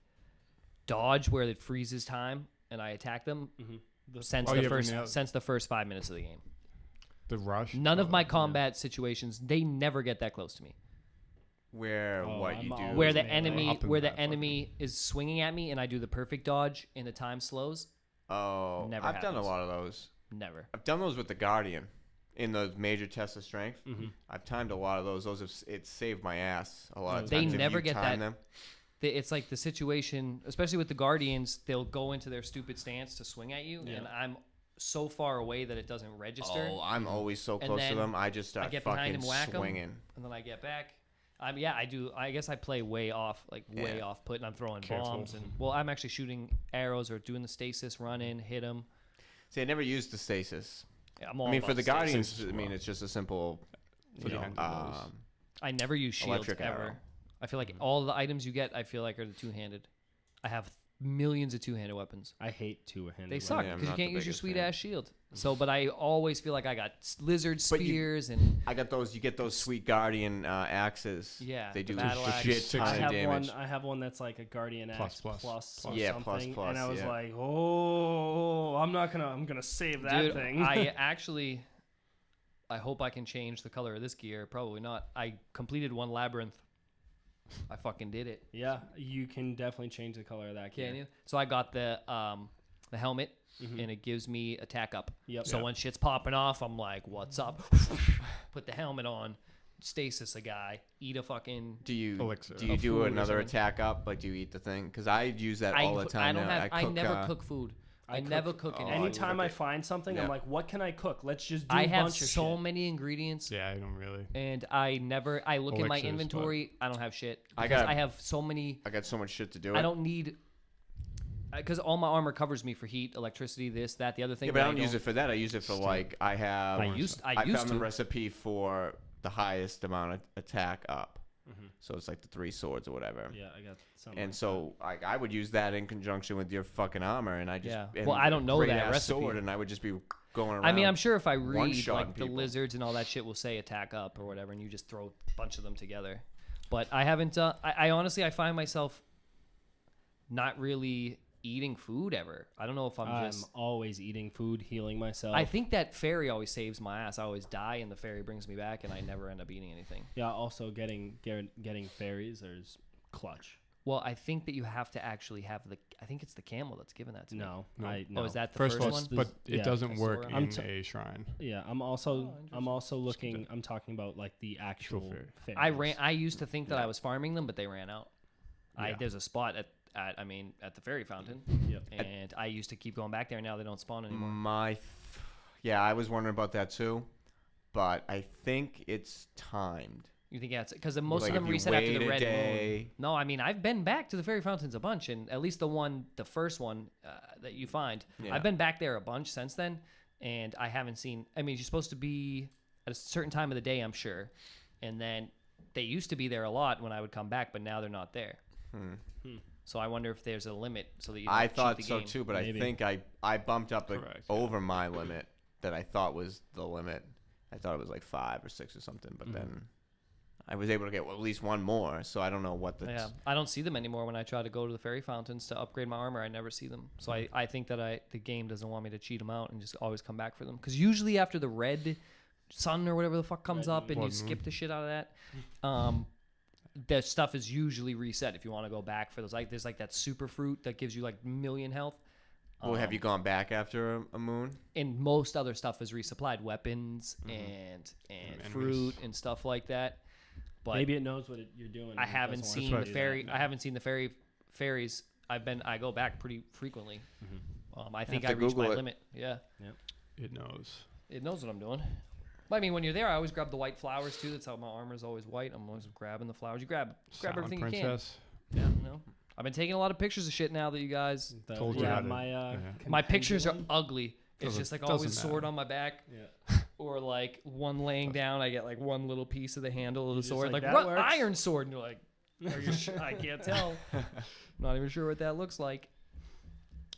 dodge where it freezes time and I attack them since Oh, the you haven't nailed- since the first 5 minutes of the game. The rush. None of Oh, my yeah. combat situations, they never get that close to me. Where Oh, what I'm you do. always Where the melee. enemy Up in where the that enemy is swinging at me and I do the perfect dodge and the time slows. Oh, Never I've done a happens. lot of those. Never. I've done those with the Guardian in those major tests of strength. Mm-hmm. I've timed a lot of those. Those have it saved my ass a lot of They times. if never you get time that- Them. It's like the situation, especially with the Guardians, they'll go into their stupid stance to swing at you, and I'm so far away that it doesn't register. Oh, I'm always so And close to then them. I just start get behind fucking him, whack 'em. swinging. And then I get back. I do. I guess I play way off, way Yeah. off put, and I'm throwing Careful. bombs. And I'm actually shooting arrows or doing the stasis, run in, hit them. See, I never used the stasis. Yeah, I'm all I mean, about for the stasis. Guardians, Stasis I mean, well. it's just a simple, For the hand of those. I never use shields Electric ever. arrow. I feel like all the items you get, I feel like are the two-handed. I have millions of two-handed weapons. I hate two-handed. They suck Yeah, I'm because you not the can't use your biggest sweet fan. ass shield. So, but I always feel like I got lizard But you- spears and I got those. You get those sweet Guardian axes. Yeah, they the do battle axe. shit Six- ton I of have damage. one. I have one that's like a Guardian Axe Plus. or Yeah, something, plus, and I was yeah. like, oh, I'm gonna save that Dude, thing. I actually, I hope I can change the color of this gear. Probably not. I completed one labyrinth. I fucking did it. Yeah, you can definitely change the color of that gear. Can you? So I got the helmet, and it gives me attack up. Yep. So when shit's popping off, I'm like, what's up? Put the helmet on, stasis a guy, eat a fucking... Do you Elixir. do you do another attack up? Like, do you eat the thing? Because I use that all the time. I never cook food. I never cook anything. Anytime I find something, I'm like, what can I cook? Let's just do I a have bunch of so shit. many ingredients. Yeah, I don't really. And I look in my Elixirs, inventory. I don't have shit. I have so many. I got so much shit to do. I don't need... Because all my armor covers me for heat, electricity, this, that, the other thing. Yeah, but I don't use it for that. I use it for like I found the recipe for the highest amount of attack up. So it's like the 3 swords or whatever. Yeah, I got something. And so I would use that in conjunction with your fucking armor, and I just Well, I don't know that recipe. sword, and I would just be going around. I mean, I'm sure if I read one-shotting like the people. lizards and all that shit will say attack up or whatever, and you just throw a bunch of them together. But I haven't. I honestly, I find myself not really eating food ever. I don't know if I'm always eating food, healing myself. I think that fairy always saves my ass. I always die, and the fairy brings me back, and I never end up eating anything. Yeah. Also, getting fairies is clutch. Well, I think that you have to actually have I think it's the camel that's given that to me. No. Oh, is that the First first of all, one? but it doesn't work Sora. in a shrine. Yeah, I'm also looking. I'm talking about like the actual fairies. I used to think that I was farming them, but they ran out. There's a spot at the fairy fountain. Yep. And I used to keep going back there. Now they don't spawn anymore. Yeah, I was wondering about that too, but I think it's timed. You think it's because most Like of them if you reset after wait the a red day. moon. No, I mean I've been back to the fairy fountains a bunch, and at least the first one that you find, Yeah. I've been back there a bunch since then, and I haven't seen. I mean, you're supposed to be at a certain time of the day, I'm sure, and then they used to be there a lot when I would come back, but now they're not there. So I wonder if there's a limit so that you. I don't thought cheat the so game. too, but Maybe. I think I bumped up Correct, over my limit that I thought was the limit. I thought it was like 5 or 6 or something, but then I was able to get at least one more. So I don't know what the. Yeah, I don't see them anymore when I try to go to the fairy fountains to upgrade my armor. I never see them. So I think that the game doesn't want me to cheat them out and just always come back for them. Because usually after the red sun or whatever the fuck comes up and you skip the shit out of that, the stuff is usually reset if you want to go back for those. Like there's like that super fruit that gives you like million health. Well, have you gone back after a moon? And most other stuff is resupplied, weapons and fruit and stuff like that. But Maybe it knows what you're doing. I and it haven't doesn't want seen to the do fairy. that. I haven't seen the fairies. I go back pretty frequently. I think have I to reached my Google it. limit. Yeah, It knows. it knows what I'm doing. But I mean, when you're there, I always grab the white flowers too. That's how my armor's always white. I'm always grabbing the flowers. You grab Silent everything Princess. you can. Yeah, you know. I've been taking a lot of pictures of shit now that you guys. Told you yeah, how to- My pictures are compendium. ugly. It's Doesn't- just like doesn't always sword matter. on my back. Yeah. Or like one laying down, I get like one little piece of the handle of the just sword, like, like "That works." iron sword, and you're like, "Are you sure?" I can't tell. Not even sure what that looks like.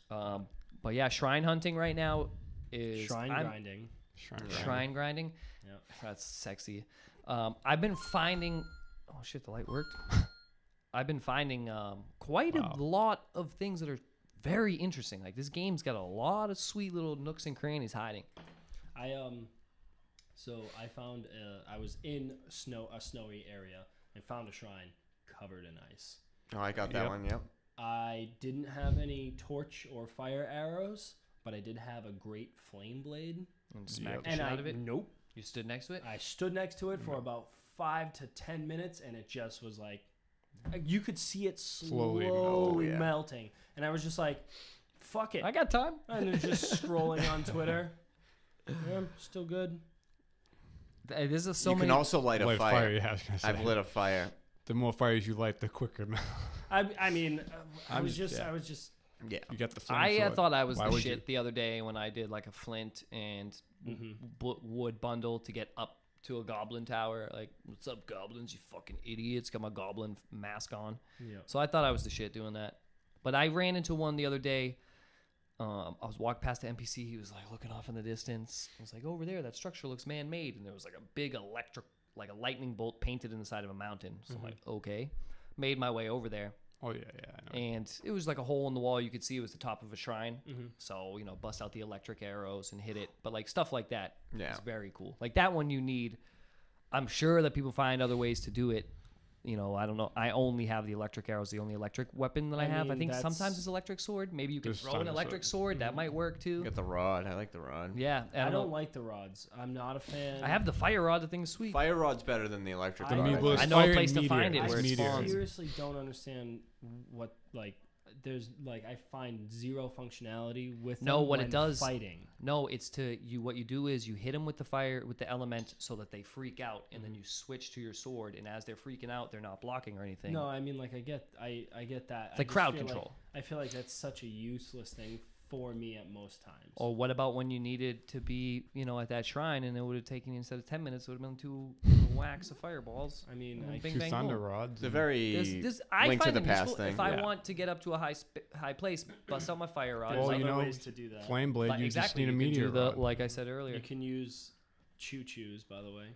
But yeah, shrine hunting right now is grinding. Shrine grinding. Yeah. That's sexy. I've been finding. Oh shit! The light worked. I've been finding quite a lot of things that are very interesting. Like this game's got a lot of sweet little nooks and crannies hiding. So I found I was in a snowy area and found a shrine covered in ice. Oh, I got that Yep. one. Yep. I didn't have any torch or fire arrows, but I did have a great flame blade. And smack the And shit I out of it. nope. You stood next to it. I stood next to it for about 5 to 10 minutes, and it just was like you could see it slowly melting, and I was just like, "Fuck it!" I got time. And then just scrolling on Twitter. Yeah, still good. There's just so you many. can also light a Light fire. Yeah, I was gonna say. I've lit a fire. The more fires you light, the quicker. I mean, I I'm was just- just, yeah. I was just. Yeah. You got the flame I sword. thought I was Why the would shit you? the other day when I did like a flint and wood bundle to get up to a goblin tower. Like, what's up, goblins? You fucking idiots! Got my goblin mask on. Yeah. So I thought I was the shit doing that. But I ran into one the other day. I was walking past the NPC. He was like looking off in the distance. I was like, over there, that structure looks man-made. And there was like a big electric, like a lightning bolt painted in the side of a mountain. So I'm like, okay. Made my way over there. Oh yeah, I know. And it was like a hole in the wall. You could see it was the top of a shrine. Mm-hmm. So, bust out the electric arrows and hit it. But like stuff like that is very cool. Like that one you need. I'm sure that people find other ways to do it. I don't know. I only have the electric arrows, the only electric weapon that I have. I think sometimes it's electric sword. Maybe you can throw an electric sword. That might work too. Get the rod. I like the rod. Yeah. I don't like the rods. I'm not a fan. I have the fire rod. The thing's sweet. Fire rod's better than the electric I rod. know. I know a place to find it I where it spawns. seriously don't understand what there's I find zero functionality with them what when it does fighting. No, it's what you do is you hit them with the fire, with the element, so that they freak out, and then you switch to your sword, and as they're freaking out, they're not blocking or anything. No, I mean I get that. It's like crowd control. I feel like that's such a useless thing for me at most times. Or what about when you needed to be, at that shrine, and it would have taken you, instead of 10 minutes, it would have been 2 whacks of fireballs. I mean, bing, 2 bang, thunder boom. rods. It's a very I link to find the them past useful. thing. If I want to get up to a high place, bust out my fire rod. There's Well, other ways to do that. Flame blade, you just exactly, need a you can meteor do rod. like I said earlier. You can use chews, by the way.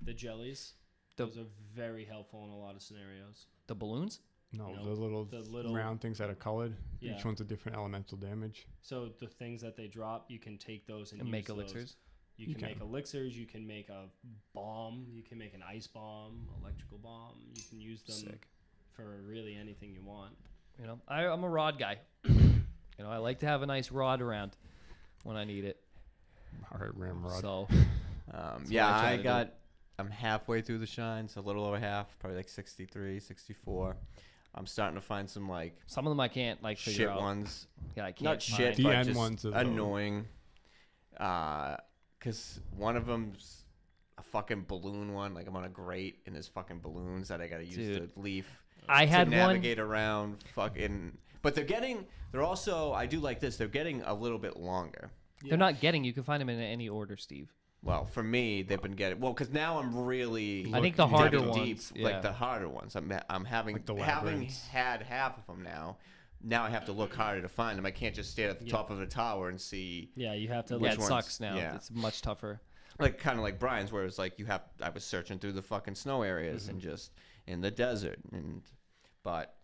The jellies. Those are very helpful in a lot of scenarios. The balloons? No, No, the little round things that are colored. Yeah. Each one's a different elemental damage. So the things that they drop, you can take those and Make use elixirs? Those. You can make elixirs. You can make a bomb. You can make an ice bomb, electrical bomb. You can use them for really anything you want. I'm a rod guy. I like to have a nice rod around when I need it. All right, ramrod. So, I'm halfway through the shines, a little over half, probably like 63, 64. I'm starting to find some some of them I can't figure shit out. ones. Yeah, I can't. Not shit, The but end just ones are the- annoying. Because one of them's a fucking balloon one. Like I'm on a grate and there's fucking balloons that I gotta use the leaf. I had to navigate around fucking. But they're also, I do like this. They're getting a little bit longer. Yeah. They're not getting. You can find them in any order, Steve. Well, for me, they've been getting because now I'm really. I think the harder digging ones, deep, like the harder ones. I'm having the having labyrinths. had half of them now. Now I have to look harder to find them. I can't just stay at the top of the tower and see. Yeah, you have to. Yeah, Which it ones? sucks now. Yeah. It's much tougher. Like kind of like Brian's, where it's like I was searching through the fucking snow areas and just in the desert But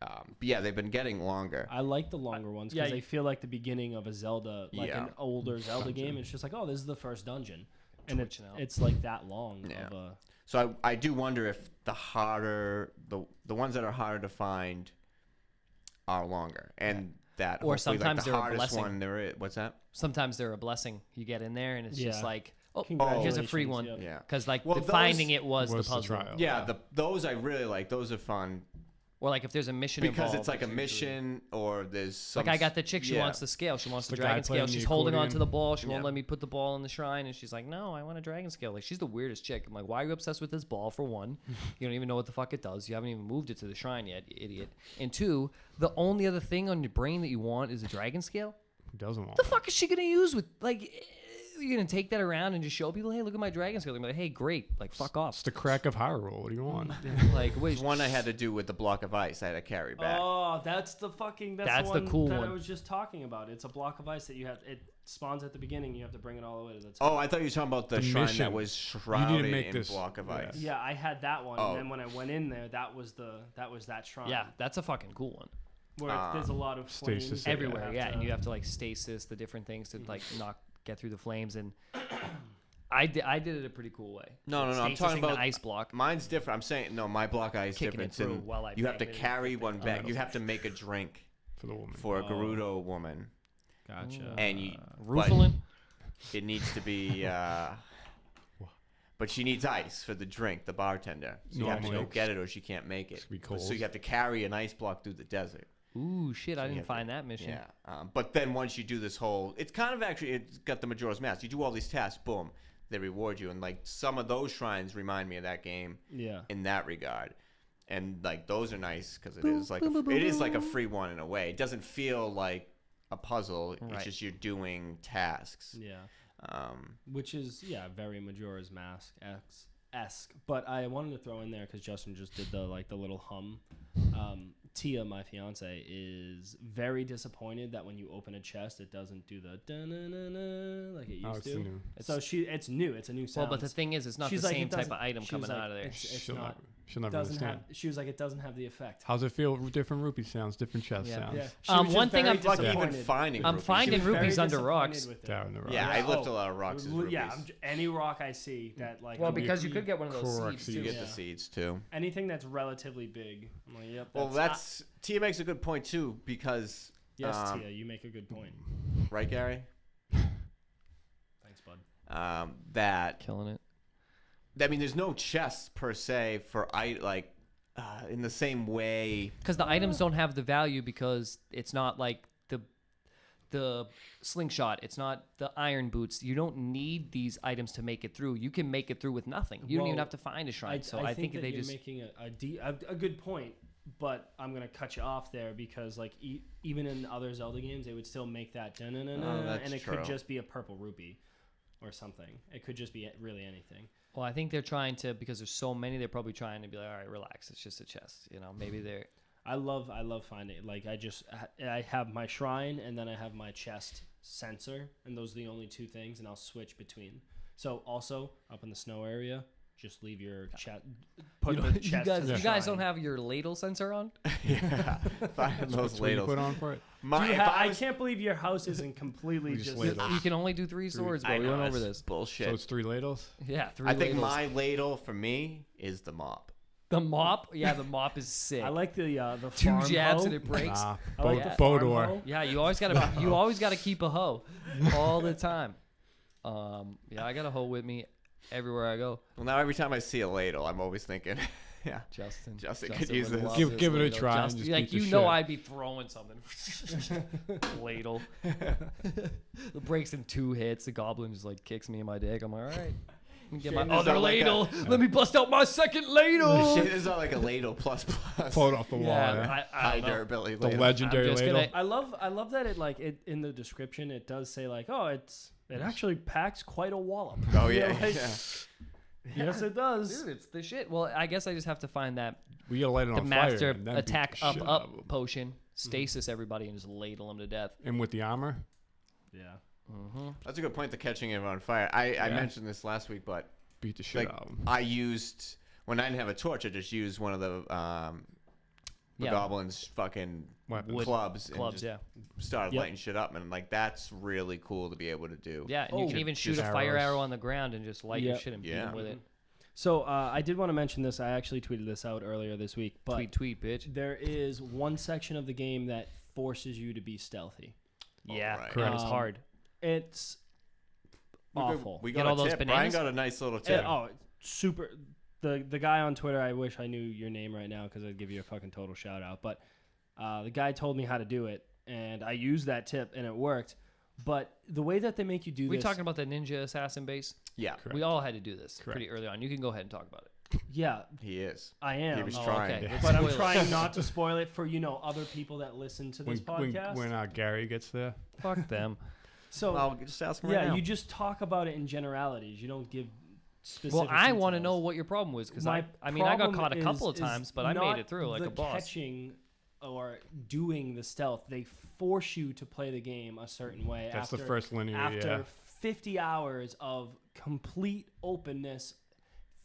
yeah, they've been getting longer. I like the longer ones because they feel like the beginning of a Zelda, an older Zelda game. It's just like, oh, this is the first dungeon, and it's like that long. Yeah. Of a, So I do wonder if the ones that are harder to find are longer, and that Or hopefully, sometimes like the they're a hardest blessing. one there is. What's that? Sometimes they're a blessing. You get in there and it's just Yeah. like, oh, Congratulations, here's a free one. yep. Yeah. Because Well, finding it was the was the puzzle. trial. Yeah, those I really like. Those are fun Or like if there's a mission because involved, it's like a usually- mission or there's some. Like I got the chick, she yeah. wants the scale. She wants the The dragon guy playing scale. the She's holding on to accordion. the ball. She won't Yeah. let me put the ball in the shrine. And she's like, no, I want a dragon scale. Like she's the weirdest chick. I'm like, why are you obsessed with this ball, for one? You don't even know what the fuck it does. You haven't even moved it to the shrine yet, you idiot. And two, the only other thing on your brain that you want is a dragon scale? Who doesn't want What the fuck is she going to use with, you're going to take that around and just show people, hey, look at my dragon scale. They're gonna be like, hey, great. Like, fuck off. It's the crack of Hyrule. What do you want? Like, wait. There's one I had to do with the block of ice. I had to carry back. Oh, that's the fucking. That's the the one cool that one. I was just talking about. It's a block of ice that you have. It spawns at the beginning. You have to bring it all the way to the top. Oh, I thought you were talking about the The shrine mission. that was You need shrouded to make in this- block of yeah. ice. Yeah, I had that one, Oh. and then when I went in there, that was that shrine. Yeah, that's a fucking cool one. where there's a lot of flames Stasis, Everywhere, have yeah. to- And you have to, stasis the different things to, get through the flames. And I did it a pretty cool way. No, I'm talking Stasising about the ice block. Mine's different. I'm saying no. My block of ice Kicking it different. through And while I you have to bang it carry in. one back. You have to make a drink For the woman. for a Gerudo woman, Gotcha. and you. Roofalin? but It needs to be. But she needs ice for the drink. The bartender. So you have to go Normally. get it, or she can't make it. It's gonna be So cold. you have to carry an ice block through the desert. Ooh, shit, I you didn't have find that mission. Yeah. But then once you do this whole, it's kind of actually, it's got the Majora's Mask. You do all these tasks, boom, they reward you. And some of those shrines remind me of that game Yeah. in that regard. And those are nice because it is like a free one in a way. It doesn't feel like a puzzle. Right. It's just you're doing tasks. Yeah. Which is very Majora's Mask esque. But I wanted to throw in there because Justin just did the little hum. Tia, my fiance, is very disappointed that when you open a chest, it doesn't do the da-na-na-na like it used it's to. new. So it's new. It's a new sound. Well, but the thing is, it's not She's the like, same it type doesn't- of item she's coming like, out of there. It's She'll not. She'll never doesn't understand. have. She was like, it doesn't have the effect. How's it feel? Different rupee sounds, different chest Yeah. sounds. Yeah. She was just one thing very I'm Like disappointed. even finding I'm rupees. finding She was very rupees under disappointed rocks. with it. Down the road. Yeah, I lift a lot of rocks as rupees. Yeah, any rock I see that like. Well, I'm because like, you could get one of those Correct, seeds so too. You get Yeah. the seeds too. anything that's relatively big. I'm like, yep. Well, Tia makes a good point too, because yes, Tia, you make a good point. right, Gary? Thanks, bud. That Killing it. I mean, there's no chest per se for in the same way. Because the items don't have the value because it's not like the slingshot. It's not the iron boots. You don't need these items to make it through. You can make it through with nothing. You don't even Well, have to find a shrine. So I think that they you're just making a good point, but I'm gonna cut you off there because like even in other Zelda games, they would still make that that's and it true. could just be a purple rupee or something. It could just be really anything. Well, I think they're trying to, because there's so many, they're probably trying to be like, all right, relax. It's just a chest. You know, maybe they're. I love finding it. Like I have my shrine and then I have my chest sensor, and those are the only two things, and I'll switch between. So also up in the snow area, just leave your chest. Put the chest. in the You guys shrine. don't have your ladle sensor on? Yeah, finding those That's what you ladles. put on for it. I can't believe your house isn't completely just just. ladles. You can only do 3 swords, bro. I We know, went over that's this. bullshit. So it's 3 ladles? Yeah, 3 I think ladles. my ladle for me is the mop. The mop? Yeah, the mop is sick. I like the 2 farm jabs hoe. and it breaks. Nah, I like Yeah. the farm Bodor. hoe. Yeah, you always gotta keep a hoe all the time. Yeah, I got a hoe with me everywhere I go. Well, now every time I see a ladle, I'm always thinking, yeah, Justin could use would this. love Give it a ladle. try and Justin, just like beat the you know, shit. I'd be throwing something. Ladle. It breaks in 2 hits. The goblin just like kicks me in my dick. I'm like, all right. Let me get my Shit, this other sound like ladle. Let me bust out my second ladle. Shit, it's not like a ladle plus. Pull it off the wall. Yeah, Yeah. I High don't know. durability The ladle. legendary I'm just ladle. gonna- I love that it in the description it does say like, oh, it actually packs quite a wallop. Oh You yeah, know, like, yeah. Yes, it does. Dude, it's the shit. Well, I guess I just have to find that We gotta light it the on fire. master and then beat attack the up shit out of 'em. potion, stasis everybody, and just ladle them to death. And with the armor? Yeah. That's a good point. The catching it on fire. I mentioned this last week, but Beat the shit like out of 'em. I used when I didn't have a torch, I just used one of the Yeah. goblins' fucking Weapons. clubs and Clubs, just yeah. started Yep. lighting shit up, and like that's really cool to be able to do. Yeah, and you can even shoot a just fire arrows. arrow on the ground and just light your Yep. shit and beat Yeah. them with it. So I did want to mention this. I actually tweeted this out earlier this week, but Tweet, bitch. there is one section of the game that forces you to be stealthy. Yeah, right. correct. It's Um, hard. It's awful. We Get got all a those tip. Brian bananas? got a nice little tip. Super. The guy on Twitter, I wish I knew your name right now because I'd give you a fucking total shout out. But the guy told me how to do it, and I used that tip, and it worked. But the way that they make you do We this, talking about the ninja assassin base? Yeah, Correct. We all had to do this Correct. pretty early on. You can go ahead and talk about it. yeah, he is. I am. He was Oh, trying. okay. Yeah. Let's But I'm spoil it. trying not to spoil it for other people that listen to this When podcast. Gary gets there. Fuck them. So I'll just ask him right yeah, now. you just talk about it in generalities. You don't give specific. Well, I want to details. know what your problem was because My I mean, I got problem caught a couple of is times, but I not made it through like the a boss. Catching or doing the stealth, they force you to play the game a certain way. That's the first linear, After yeah. 50 hours of complete openness,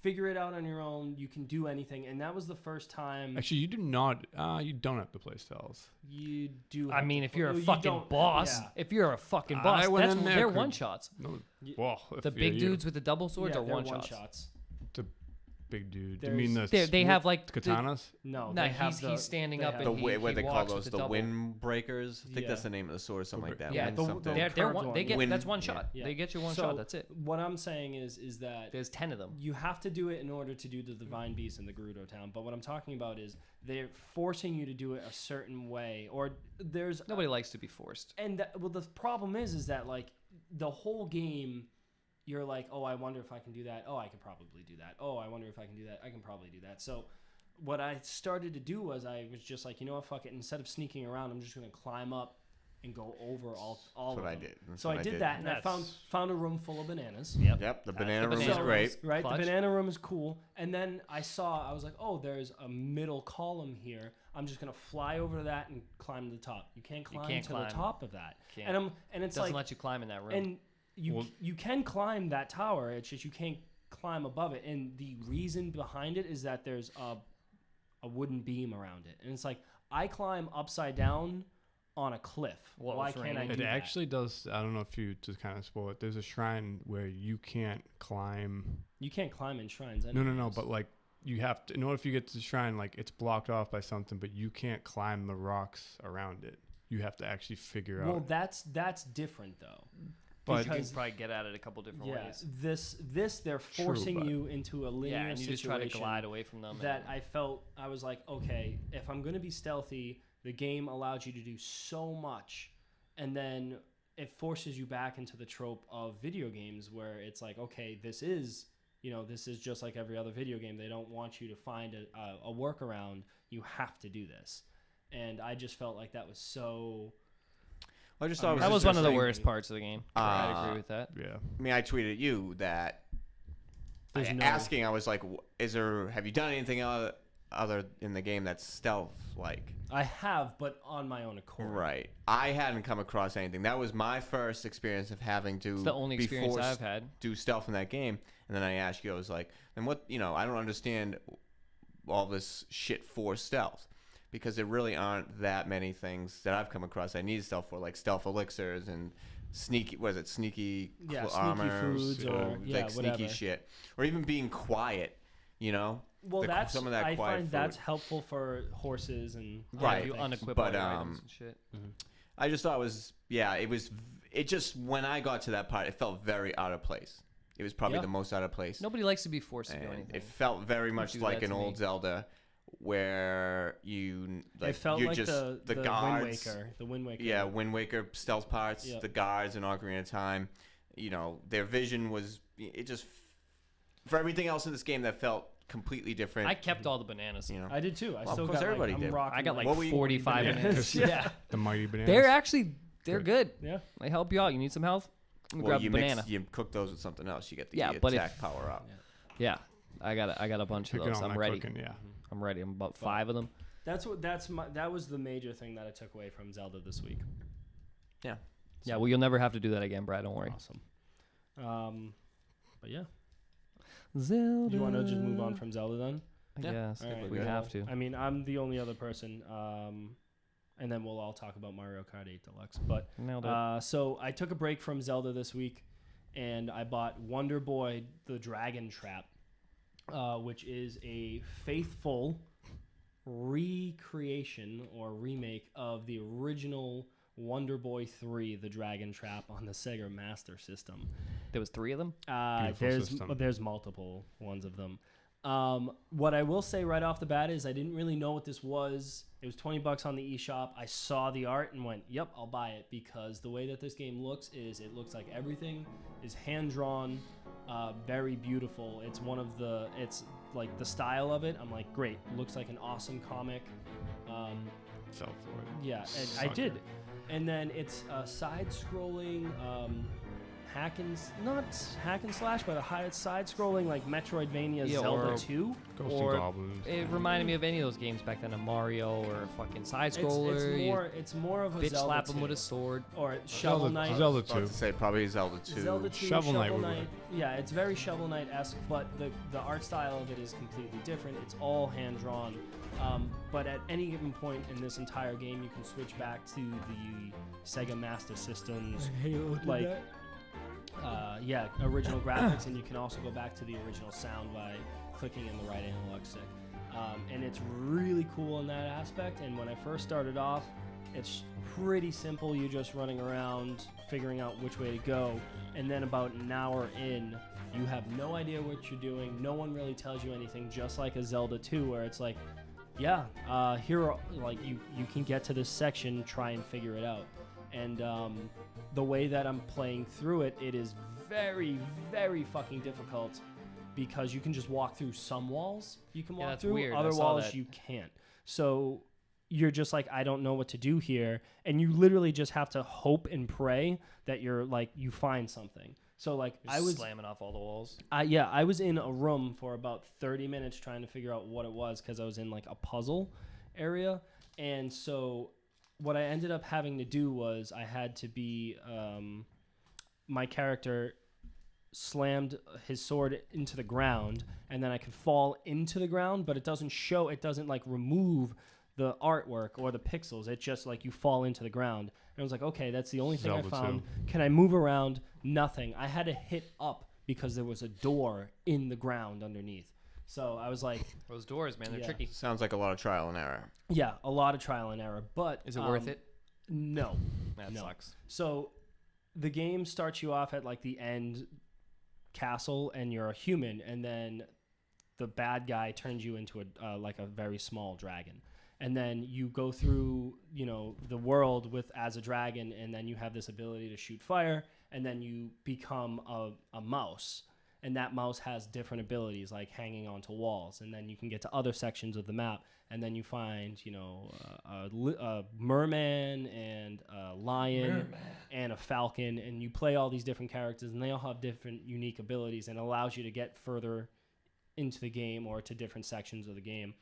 figure it out on your own. You can do anything, and that was the first time Actually, you do not. You don't have to play stealth. you do. I have mean, to if you're a you fucking don't- boss, yeah. if you're a fucking I boss, went that's in there, they're could- one shots. No. Well, if The you're big you. dudes with the double swords Yeah, are they're one shots. The big dude. There's- You mean the They have like the- katanas? No, No, they have he's standing they up have- and the way where he they call walks with those the the double. wind breakers. I think Yeah. that's the name of the sword, or something like that. Yeah, Wind the- something. the- They're curved one. They one. get Wind- that's one shot. Yeah. They get you one So, shot. That's it. What I'm saying is that There's 10 of them. you have to do it in order to do the Divine Beast in the Gerudo Town. But what I'm talking about is they're forcing you to do it a certain way, or there's Nobody likes to be forced. And well, the problem is that like the whole game, you're like, oh, I wonder if I can do that. Oh, I could probably do that. Oh, I wonder if I can do that. I can probably do that. So what I started to do was I was just like, you know what, fuck it. Instead of sneaking around, I'm just gonna climb up and go over all That's of what I them. did. That's So what I did did. that, and I That's- found a room full of bananas. Yep, the banana room is banana great. Right, Clutch. the banana room is cool. And then I was like, oh, there's a middle column here. I'm just gonna fly over that and climb to the top. You can't climb can't to climb. the top of that. Can't. And it's Doesn't like, let you climb in that room. and you can climb that tower. It's just you can't climb above it, and the reason behind it is that there's a wooden beam around it, and it's like I climb upside down on a cliff. Why can't I do It that? actually does. I don't know if you just kind of spoil it. There's a shrine where you can't climb. You can't climb in shrines. No. But like you have to. In order for you to get to the shrine, like it's blocked off by something, but you can't climb the rocks around it. You have to actually figure out. Well, that's different though. But You can probably get at it a couple different ways. This they're forcing you into a linear And you situation just try to glide away from them. that I was like, okay, if I'm going to be stealthy, the game allows you to do so much, and then it forces you back into the trope of video games where it's like, okay, this is just like every other video game. They don't want you to find a workaround. You have to do this. And I just felt like that was so... I just thought that was one of the worst parts of the game. I agree with that. yeah. I mean, I tweeted you that asking, I was like, have you done anything other in the game that's stealth-like? I have, but on my own accord. Right. I hadn't come across anything. That was my first experience of having to It's the only experience I've had. Do stealth in that game. And then I asked you, I was like, then what, I don't understand all this shit for stealth. Because there really aren't that many things that I've come across I need stealth for, like stealth elixirs and sneaky armor, foods or like sneaky whatever. shit, or even being quiet. Well, some of that I quiet find food. that's helpful for horses and Right. You things. unequip But, all your items and shit. I just thought it just when I got to that part, it felt very out of place. It was probably Yeah. the most out of place. Nobody likes to be forced to do And anything. it felt very much do like that an to old me. Zelda, where you It felt you're like just the guards. Wind Waker. Yeah, Wind Waker stealth parts, Yep. the guards in Ocarina of Time. Their vision was for everything else in this game that felt completely different. I kept all the bananas. I did too. I Well, still of course got everybody I'm did. rocking I got like What were you- 45 bananas. yeah. The mighty bananas. They're good. Yeah. They help you out. You need some health? Grab a you banana. you cook those with something else. You get the but attack power up. Yeah, I got a bunch of Cooking those. all I'm night ready. Cooking, yeah. I'm ready. I'm about 5 of them. That was the major thing that I took away from Zelda this week. Yeah. Yeah, well, you'll never have to do that again, Brad. Don't worry. Awesome. But yeah. Zelda. Do you want to just move on from Zelda then? I Yeah. guess All right, we well, have to. I mean, I'm the only other person, and then we'll all talk about Mario Kart 8 Deluxe. But Nailed it. so I took a break from Zelda this week, and I bought Wonder Boy: The Dragon Trap, which is a faithful recreation or remake of the original Wonder Boy 3: The Dragon Trap on the Sega Master System. There was 3 of them. Beautiful system. There's multiple ones of them. What I will say right off the bat is I didn't really know what this was. It was $20 on the eShop. I saw the art and went, "Yep, I'll buy it," because the way that this game looks is it looks like everything is hand drawn, very beautiful. It's like the style of it. I'm like, great, looks like an awesome comic. Fell for it. Yeah, and I Sucker. did. And then it's a side-scrolling not hack and slash, but a side-scrolling like Metroidvania Yeah, Zelda or- 2. Ghosts Or and goblins. It reminded me of any of those games back then, a Mario or a fucking side scroller. It's more of a Bitch Zelda slap 2. him with a sword. Or Shovel Knight. Zelda I was about 2. to say probably Zelda 2. Zelda 2, Shovel Knight Yeah, it's very Shovel Knight-esque, but the art style of it is completely different. It's all hand-drawn. But at any given point in this entire game, you can switch back to the Sega Master System's original graphics, and you can also go back to the original sound by clicking in the right analog stick. And it's really cool in that aspect. And when I first started off, it's pretty simple. You're just running around, figuring out which way to go. And then about an hour in, you have no idea what you're doing. No one really tells you anything, just like a Zelda 2, where it's like, here, like you can get to this section, try and figure it out. And the way that I'm playing through it, it is very, very fucking difficult because you can just walk through some walls. You can walk that's through weird. other I saw walls that. you can't. So you're just like, I don't know what to do here, and you literally just have to hope and pray that you find something. So like I was slamming off all the walls. I was in a room for about 30 minutes trying to figure out what it was because I was in like a puzzle area. And so what I ended up having to do was I had to be my character slammed his sword into the ground, and then I could fall into the ground, but it doesn't like remove the artwork or the pixels. It just like you fall into the ground. And I was like, okay, that's the only thing I found. Can I move around? Nothing. I had to hit up because there was a door in the ground underneath. So I was like, those doors, man, they're tricky. Sounds like a lot of trial and error. Yeah, a lot of trial and error. But is it worth it? No. That sucks. So the game starts you off at like the end castle, and you're a human, and then the bad guy turns you into a very small dragon. And then you go through, the world as a dragon, and then you have this ability to shoot fire, and then you become a mouse. And that mouse has different abilities, like hanging onto walls. And then you can get to other sections of the map, and then you find, a merman and a lion and a falcon, and you play all these different characters, and they all have different unique abilities, and it allows you to get further into the game or to different sections of the game.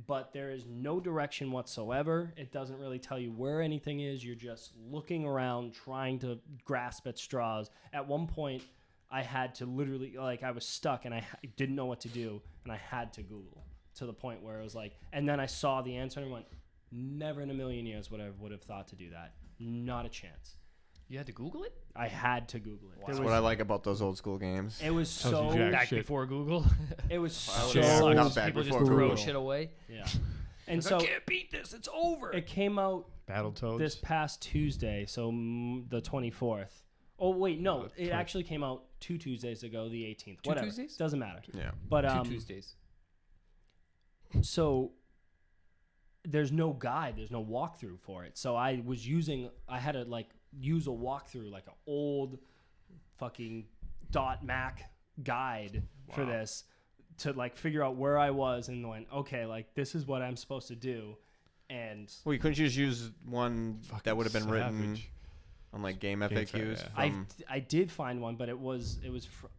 But there is no direction whatsoever. It doesn't really tell you where anything is. You're just looking around, trying to grasp at straws. At one point, I had to literally, I was stuck, and I didn't know what to do, and I had to Google, to the point where it was like, and then I saw the answer and went, never in a million years would have thought to do that. Not a chance. You had to Google it? I had to Google it. Wow. That's what I like about those old school games. It was so back before Google. It was not back people before just throw Google. shit away. Yeah. And so I can't beat this. It's over. It came out Battletoads this past Tuesday, so the 24th. Oh wait, no, it actually came out 2 Tuesdays ago, the 18th. Two Whatever. Tuesdays? Doesn't matter. Yeah. But 2 Tuesdays. So there's no guide, there's no walkthrough for it. So I had to use a walkthrough, like an old fucking .Mac guide for this to figure out where I was, and went, okay, this is what I'm supposed to do. And well, you couldn't just use one that would have been written on Game FAQs. I did find one, but it was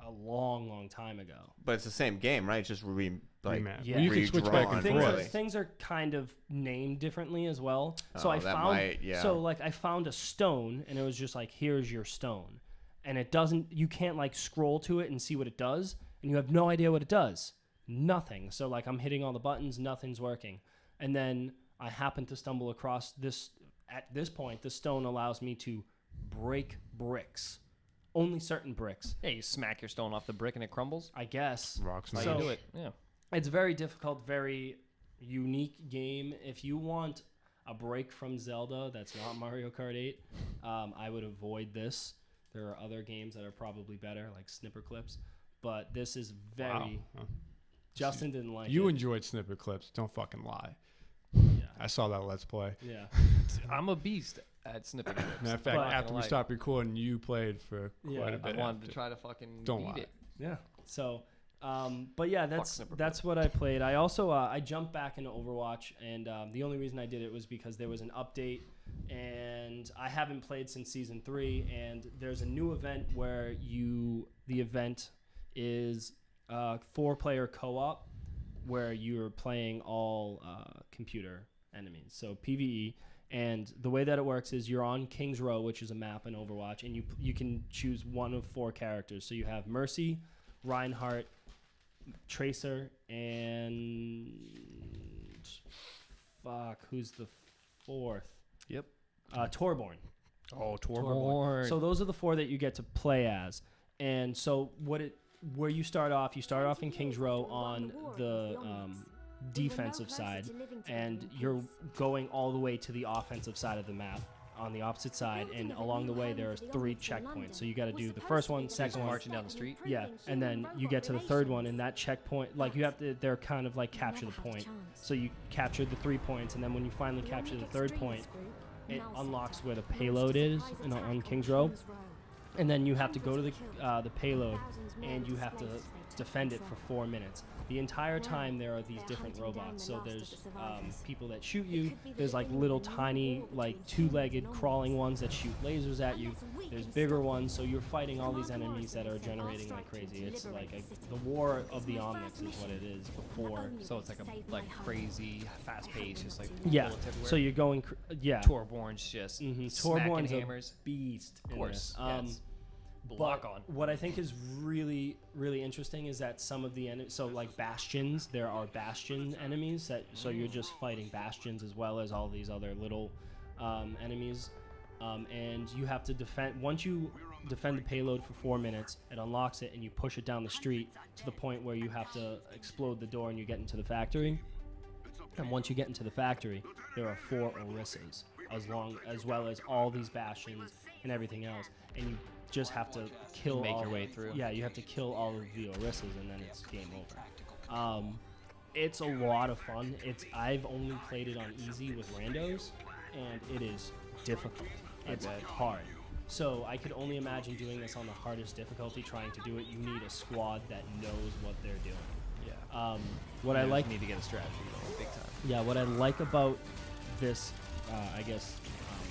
a long time ago. But it's the same game, right? It's just yeah. Well, you can switch back and forth. Things are kind of named differently as well. So I found a stone, and it was just here's your stone, and you can't scroll to it and see what it does, and you have no idea what it does. Nothing. So I'm hitting all the buttons, nothing's working, and then I happen to stumble across this. At this point, the stone allows me to break bricks. Only certain bricks. Yeah, you smack your stone off the brick and it crumbles. I guess. Rocks. That's how you do it. Yeah. It's very difficult, very unique game. If you want a break from Zelda that's not Mario Kart 8, I would avoid this. There are other games that are probably better, like Snipper Clips, but this is very... Wow. Justin didn't like it. You enjoyed Snipper Clips. Don't fucking lie. Yeah. I saw that Let's Play. Yeah. I'm a beast at snipping clips. Matter of fact, after we stopped recording, you played for quite a bit. I wanted to try to fucking beat it. Yeah. So, but yeah, that's what I played. I also I jumped back into Overwatch, and the only reason I did it was because there was an update, and I haven't played since Season 3, and there's a new event where the event is 4-player co-op, where you're playing all computer enemies, so PvE. And the way that it works is you're on King's Row, which is a map in Overwatch, and you can choose one of 4 characters. So you have Mercy, Reinhardt, Tracer, and who's the 4th? Yep. Torbjorn. Oh, Torbjorn. So those are the 4 that you get to play as. And so where you start off in King's Row on the defensive side, and you're going all the way to the offensive side of the map on the opposite side, and along the way there are 3 checkpoints. So you got to do the first one, second one, marching down the street. Yeah, and then you get to the 3rd one, and that checkpoint, you have to, they're kind of capture the point. So you capture the 3 points, and then when you finally capture the 3rd point, it unlocks where the payload is on King's Row. And then you have to go to the payload, and you have to defend it for 4 minutes. The entire time there are these different robots. So there's people that shoot you. There's little tiny 2-legged crawling ones that shoot lasers at you. There's bigger ones. So you're fighting all these enemies that are generating like crazy. It's the war of the Omnics is what it is before. So it's a crazy fast pace, just yeah. So you're going yeah. Torbjorn's just Torbjorn's hammers. A beast. Of course. Yes. block on. What I think is really, really interesting is that some of the enemies, so like bastions, there are bastion enemies so you're just fighting bastions as well as all these other little enemies, and you have to defend. Once you defend the payload for 4 minutes, it unlocks it, and you push it down the street to the point where you have to explode the door and you get into the factory. And once you get into the factory, there are 4 Orissas, as well as all these bastions and everything else, and you just have to kill Make all your way through. Yeah, you have to kill all of the Orissas, and then it's game over. It's a lot of fun. I've only played it on easy with randos, and it is difficult. It's hard. So I could only imagine doing this on the hardest difficulty. Trying to do it, you need a squad that knows what they're doing. Yeah. What I like, need to get a strategy going big time. yeah, what I like about this,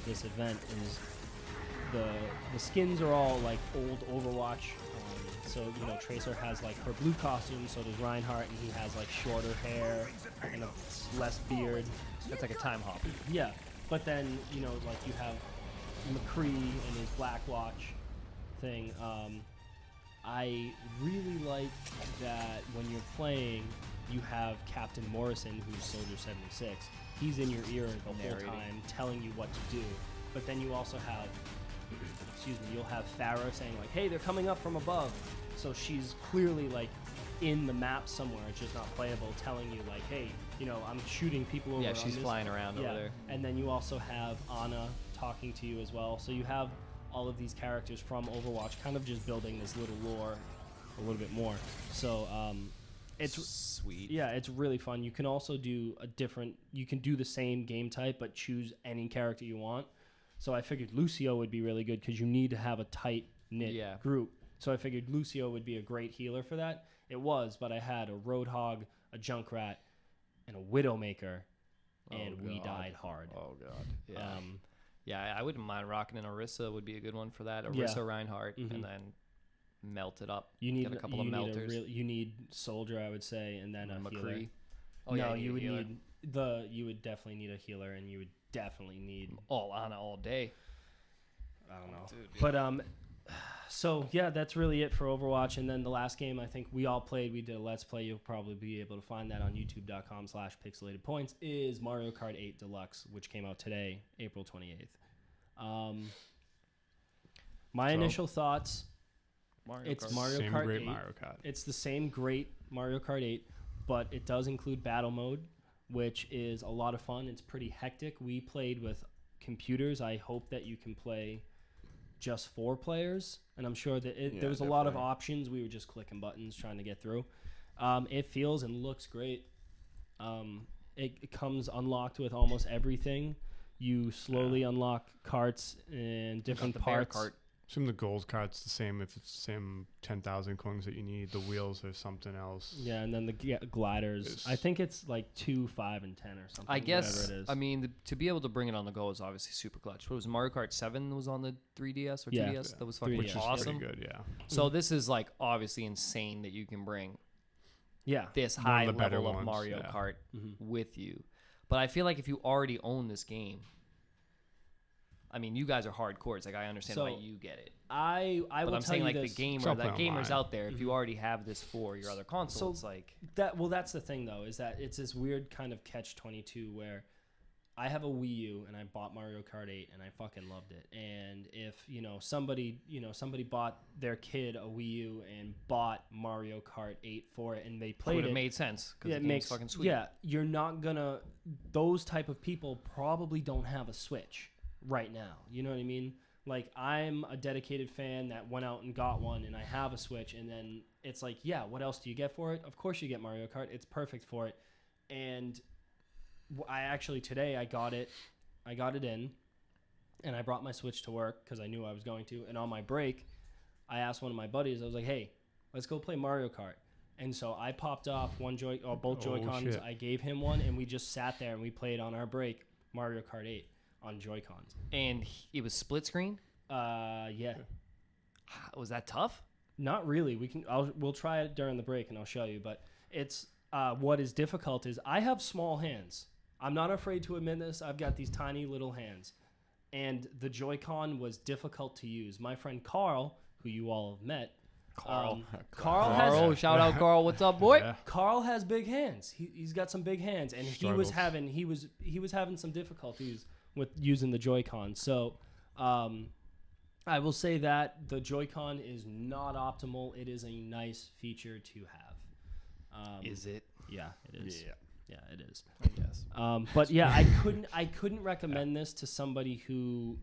this event is the skins are all like old Overwatch. So Tracer has like her blue costume. So does Reinhardt, and he has like shorter hair and a less beard. That's like a time hop. Yeah, but then like you have McCree and his Black Watch thing. I really like that when you're playing, you have Captain Morrison, who's Soldier 76. He's in your ear the whole time, telling you what to do. But then you also have, you'll have Farah saying like, "Hey, they're coming up from above." So she's clearly like in the map somewhere. It's just not playable, telling you like, "Hey, I'm shooting people over." Yeah, she's flying around over there. And then you also have Ana talking to you as well. So you have all of these characters from Overwatch kind of just building this little lore a little bit more. So it's sweet. Yeah, it's really fun. You can also do you can do the same game type but choose any character you want. So I figured Lucio would be really good because you need to have a tight-knit group. So I figured Lucio would be a great healer for that. It was, but I had a Roadhog, a Junkrat, and a Widowmaker, and we died hard. Oh, God. Yeah. Yeah, I wouldn't mind rocking an Orisa would be a good one for that. Orisa, Reinhardt, and then melt it up. You need get a couple of melters. You need Soldier, I would say, and then a healer. McCree. Oh, no, you would you would definitely need a healer, and you would definitely need Ana all day. I don't know, dude, but so yeah, that's really it for Overwatch. And then the last game I think we all played, we did a Let's Play. You'll probably be able to find that on youtube.com/pixelatedpoints. Is Mario Kart 8 Deluxe, which came out today, April 28th. My initial thoughts. Mario Kart 8. Mario Kart. It's the same great Mario Kart 8, but it does include battle mode, which is a lot of fun. It's pretty hectic. We played with computers. I hope that you can play just 4 players, and I'm sure that there was a lot of options. We were just clicking buttons trying to get through. It feels and looks great. It comes unlocked with almost everything. You slowly unlock carts and different parts. Assume the gold cart's the same if it's the same 10,000 coins that you need. The wheels are something else. Yeah, and then the gliders. I think it's like 2, 5, and 10 or something. I guess. Whatever it is. I mean, to be able to bring it on the go is obviously super clutch. What was Mario Kart 7 was on the 3DS or 2DS? That was fucking 3DS. awesome. Pretty good, yeah. So this is like obviously insane that you can bring this One high of the better level of ones, Mario Kart with you. But I feel like if you already own this game, I mean, you guys are hardcore. It's like I understand why you get it. I but will I'm tell saying you like this. the gamer, that gamer's out there. If you already have this for your other console, it's like that's the thing though, is that it's this weird kind of catch-22 where I have a Wii U and I bought Mario Kart 8 and I fucking loved it. And if somebody bought their kid a Wii U and bought Mario Kart 8 for it and they played it, made sense because the game's fucking sweet. Yeah, you're not gonna. Those type of people probably don't have a Switch right now. You know what I mean? Like, I'm a dedicated fan that went out and got one, and I have a Switch, and then it's like, yeah, what else do you get for it? Of course you get Mario Kart. It's perfect for it. And I actually, today, I got it in, and I brought my Switch to work because I knew I was going to. And on my break, I asked one of my buddies, I was like, hey, let's go play Mario Kart. And so I popped off both Joy-Cons. Shit. I gave him one, and we just sat there, and we played on our break Mario Kart 8. On Joy-Cons. And it was split screen? Yeah. Was that tough? Not really. We'll try it during the break and I'll show you, but it's what is difficult is I have small hands. I'm not afraid to admit this. I've got these tiny little hands. And the Joy-Con was difficult to use. My friend Carl, who you all have met. Carl. Carl Carl, has shout out Carl. What's up, boy? Yeah. Carl has big hands. He's got some big hands, and he was Struggles. having some difficulties with using the Joy-Con. So, I will say that the Joy-Con is not optimal. It is a nice feature to have. Is it? Yeah, it is. Yeah, it is. I guess. But yeah, I couldn't recommend this to somebody who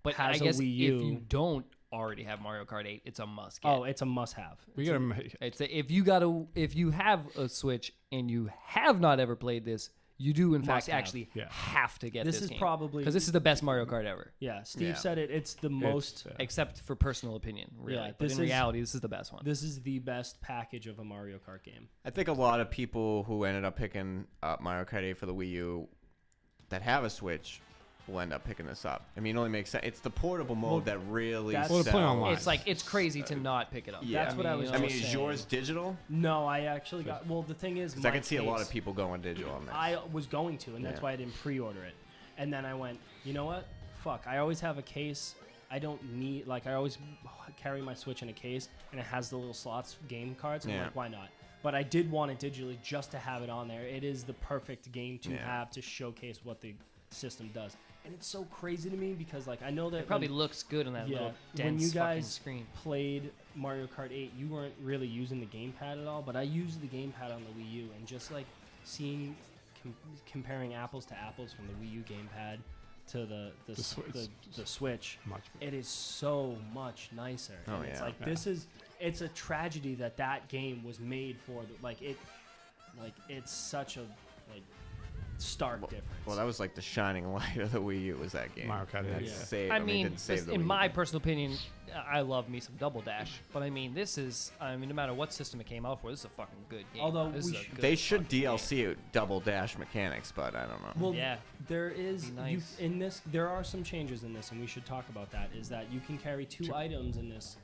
But has I guess a Wii U. if you don't already have Mario Kart 8, it's a must get. Oh, it's a must-have. We gotta. If you have a Switch and you have not ever played this, you do in fact Must-have. actually Yeah. have to get This this is game. probably because this is the best Mario Kart ever, yeah. Steve Yeah. said it. It's the most. except for personal opinion, really. Yeah, but this in is- reality, this is the best one. This is the best package of a Mario Kart game. I think a lot of people who ended up picking up Mario Kart 8 for the Wii U that have a Switch will end up picking this up. I mean, it only makes sense. It's the portable mode Well, that really that's- Well, to play sells. online. It's like it's crazy to not pick it up. Yeah. That's what I was I mean, just is saying. yours digital? No, I actually got. Well, the thing is, Because I my can see a lot case- of people going digital on this. I was going to, and that's Yeah. why I didn't pre-order it. And then I went, you know what? Fuck. I always have a case. I don't need I always carry my Switch in a case, and it has the little slots game cards. And I'm Yeah. like, why not? But I did want it digitally just to have it on there. It is the perfect game to Yeah. have to showcase what the system does. And it's so crazy to me because I know that It probably when looks good on that Yeah, little when dense you fucking guys- screen. played Mario Kart 8, you weren't really using the gamepad at all, but I used the gamepad on the Wii U, and just seeing comparing apples to apples from the Wii U gamepad to the Switch, much. it is so much nicer. Oh, And it's yeah. like it's a tragedy that game was made for it's such a stark difference. Well, that was like the shining light of the Wii U was that game. Mario Kart It 8, yeah. saved- I mean, didn't save this- the in Wii my U. personal opinion, I love me some Double Dash, but I mean, no matter what system it came out for, this is a fucking good game. Although This we is a should- good They should fucking game. DLC it Double Dash mechanics, but I don't know. Well, Yeah. there is Be nice. in this. There are some changes in this, and we should talk about that. Is that you can carry two items in this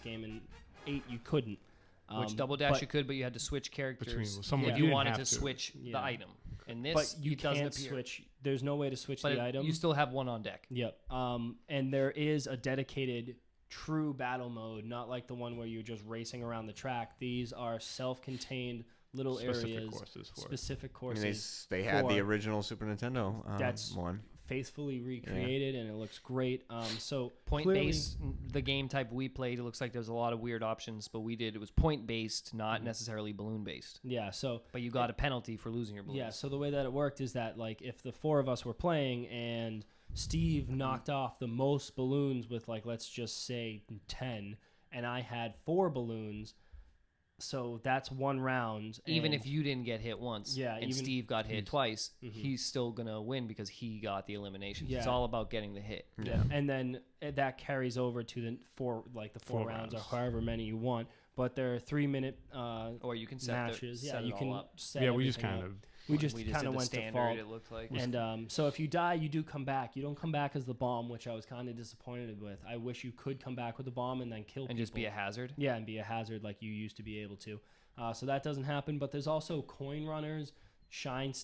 game, and 8 you couldn't. Which Double Dash but, you could, but you had to switch characters Between someone if you you didn't wanted have to to. switch Yeah. the item. And this, but you it doesn't can't appear. switch. There's no way to switch But the item. you still have one on deck. Yep. And there is a dedicated true battle mode, not like the one where you're just racing around the track. These are self-contained little Specific areas, courses for it. specific I mean, courses. they had the for- original Super Nintendo That's one. faithfully recreated, and it looks great. So Point clearly- based, the game type we played, it looks like there's a lot of weird options, but it was point based, not necessarily balloon based. Yeah. So But you got a penalty for losing your balloons. yeah. So the way that it worked is that if the 4 of us were playing and Steve knocked off the most balloons with let's just say 10, and I had 4 balloons, so that's 1 round. Even and- if you didn't get hit once, Yeah, and even- Steve got hit twice, Mhm. he's still gonna win because he got the elimination. It's Yeah. all about getting the hit. Yeah. And then that carries over to the 4 4 rounds or rounds. however many you want. But there are 3-minute Or you can set matches. set you it can all up. set Yeah, we just everything kind up. of. we just did kind of the went standard. default. It looked like. And so if you die, you do come back. You don't come back as the bomb, which I was kind of disappointed with. I wish you could come back with the bomb and then kill and people. just be a hazard. Yeah, and be a hazard like you used to be able to. So that doesn't happen. But there's also coin runners, shine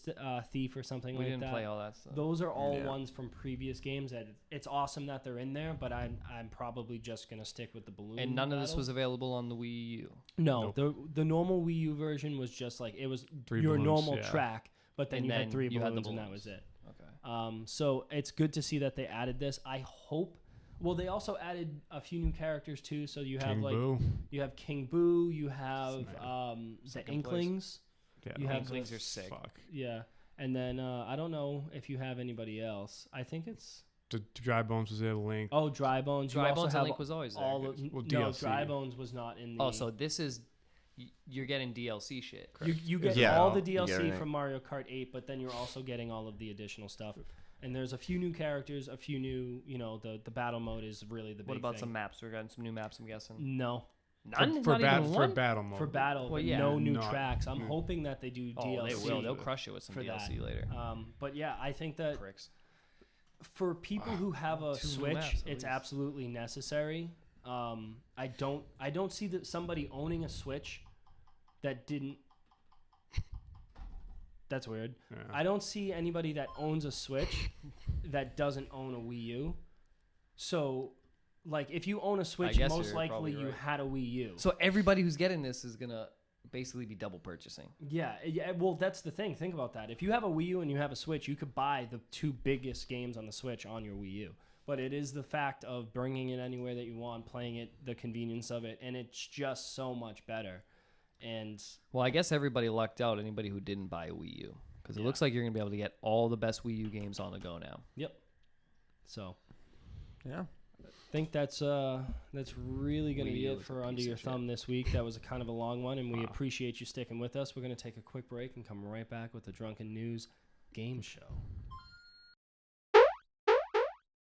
thief or something We like didn't that. play all that stuff. Those are all Yeah. ones from previous games. That it's awesome that they're in there, but I'm probably just gonna stick with the balloon. And none of this battle. was available on the Wii U. No, Nope. the normal Wii U version was just it was 3 your balloons, normal yeah. track, but then And you then had 3 you had balloons, the and that was balloons. it. Okay. So it's good to see that they added this. I hope. Well, they also added a few new characters too. So you have King Boo. you have King Boo, you have the Second place. Inklings, Yeah, you have Inklings are sick. Fuck. yeah, and then I don't know if you have anybody else. I think it's The Dry Bones was there. Link. Dry Bones. Dry you also Bones have and Link was always there. all of, Well, no, DLC. Dry Bones was not in the. Oh, so this is you're getting DLC shit. You get Yeah. all the You get DLC everything. from Mario Kart 8, but then you're also getting all of the additional stuff. And there's a few new characters, a few new, the battle mode is really the big What about thing. some maps? We're getting some new maps, I'm guessing. No, None? For, Not even for one? battle mode. for battle, Well, but yeah. no new Not- tracks. I'm yeah. hoping that they do Oh, DLC. they will. They'll crush it with some for DLC that. later. But yeah, I think that Pricks. for people who have a 2 new Switch, maps, at it's least. absolutely necessary. I don't see that somebody owning a Switch that didn't. That's weird. Yeah. I don't see anybody that owns a Switch that doesn't own a Wii U. So Like, if you own a Switch, guess most you're likely probably you right. had a Wii U. So everybody who's getting this is gonna basically be double purchasing. Yeah, well, that's the thing. Think about that. If you have a Wii U and you have a Switch, you could buy the 2 biggest games on the Switch on your Wii U. But it is the fact of bringing it anywhere that you want, playing it, the convenience of it, and it's just so much better. And well, I guess everybody lucked out. Anybody who didn't buy a Wii U, because it looks like you're gonna be able to get all the best Wii U games on the go now. Yep. So, Yeah. I think that's really going to be it for Under Your Thumb this week. That was kind of a long one, and we appreciate you sticking with us. We're going to take a quick break and come right back with the Drunken News game show.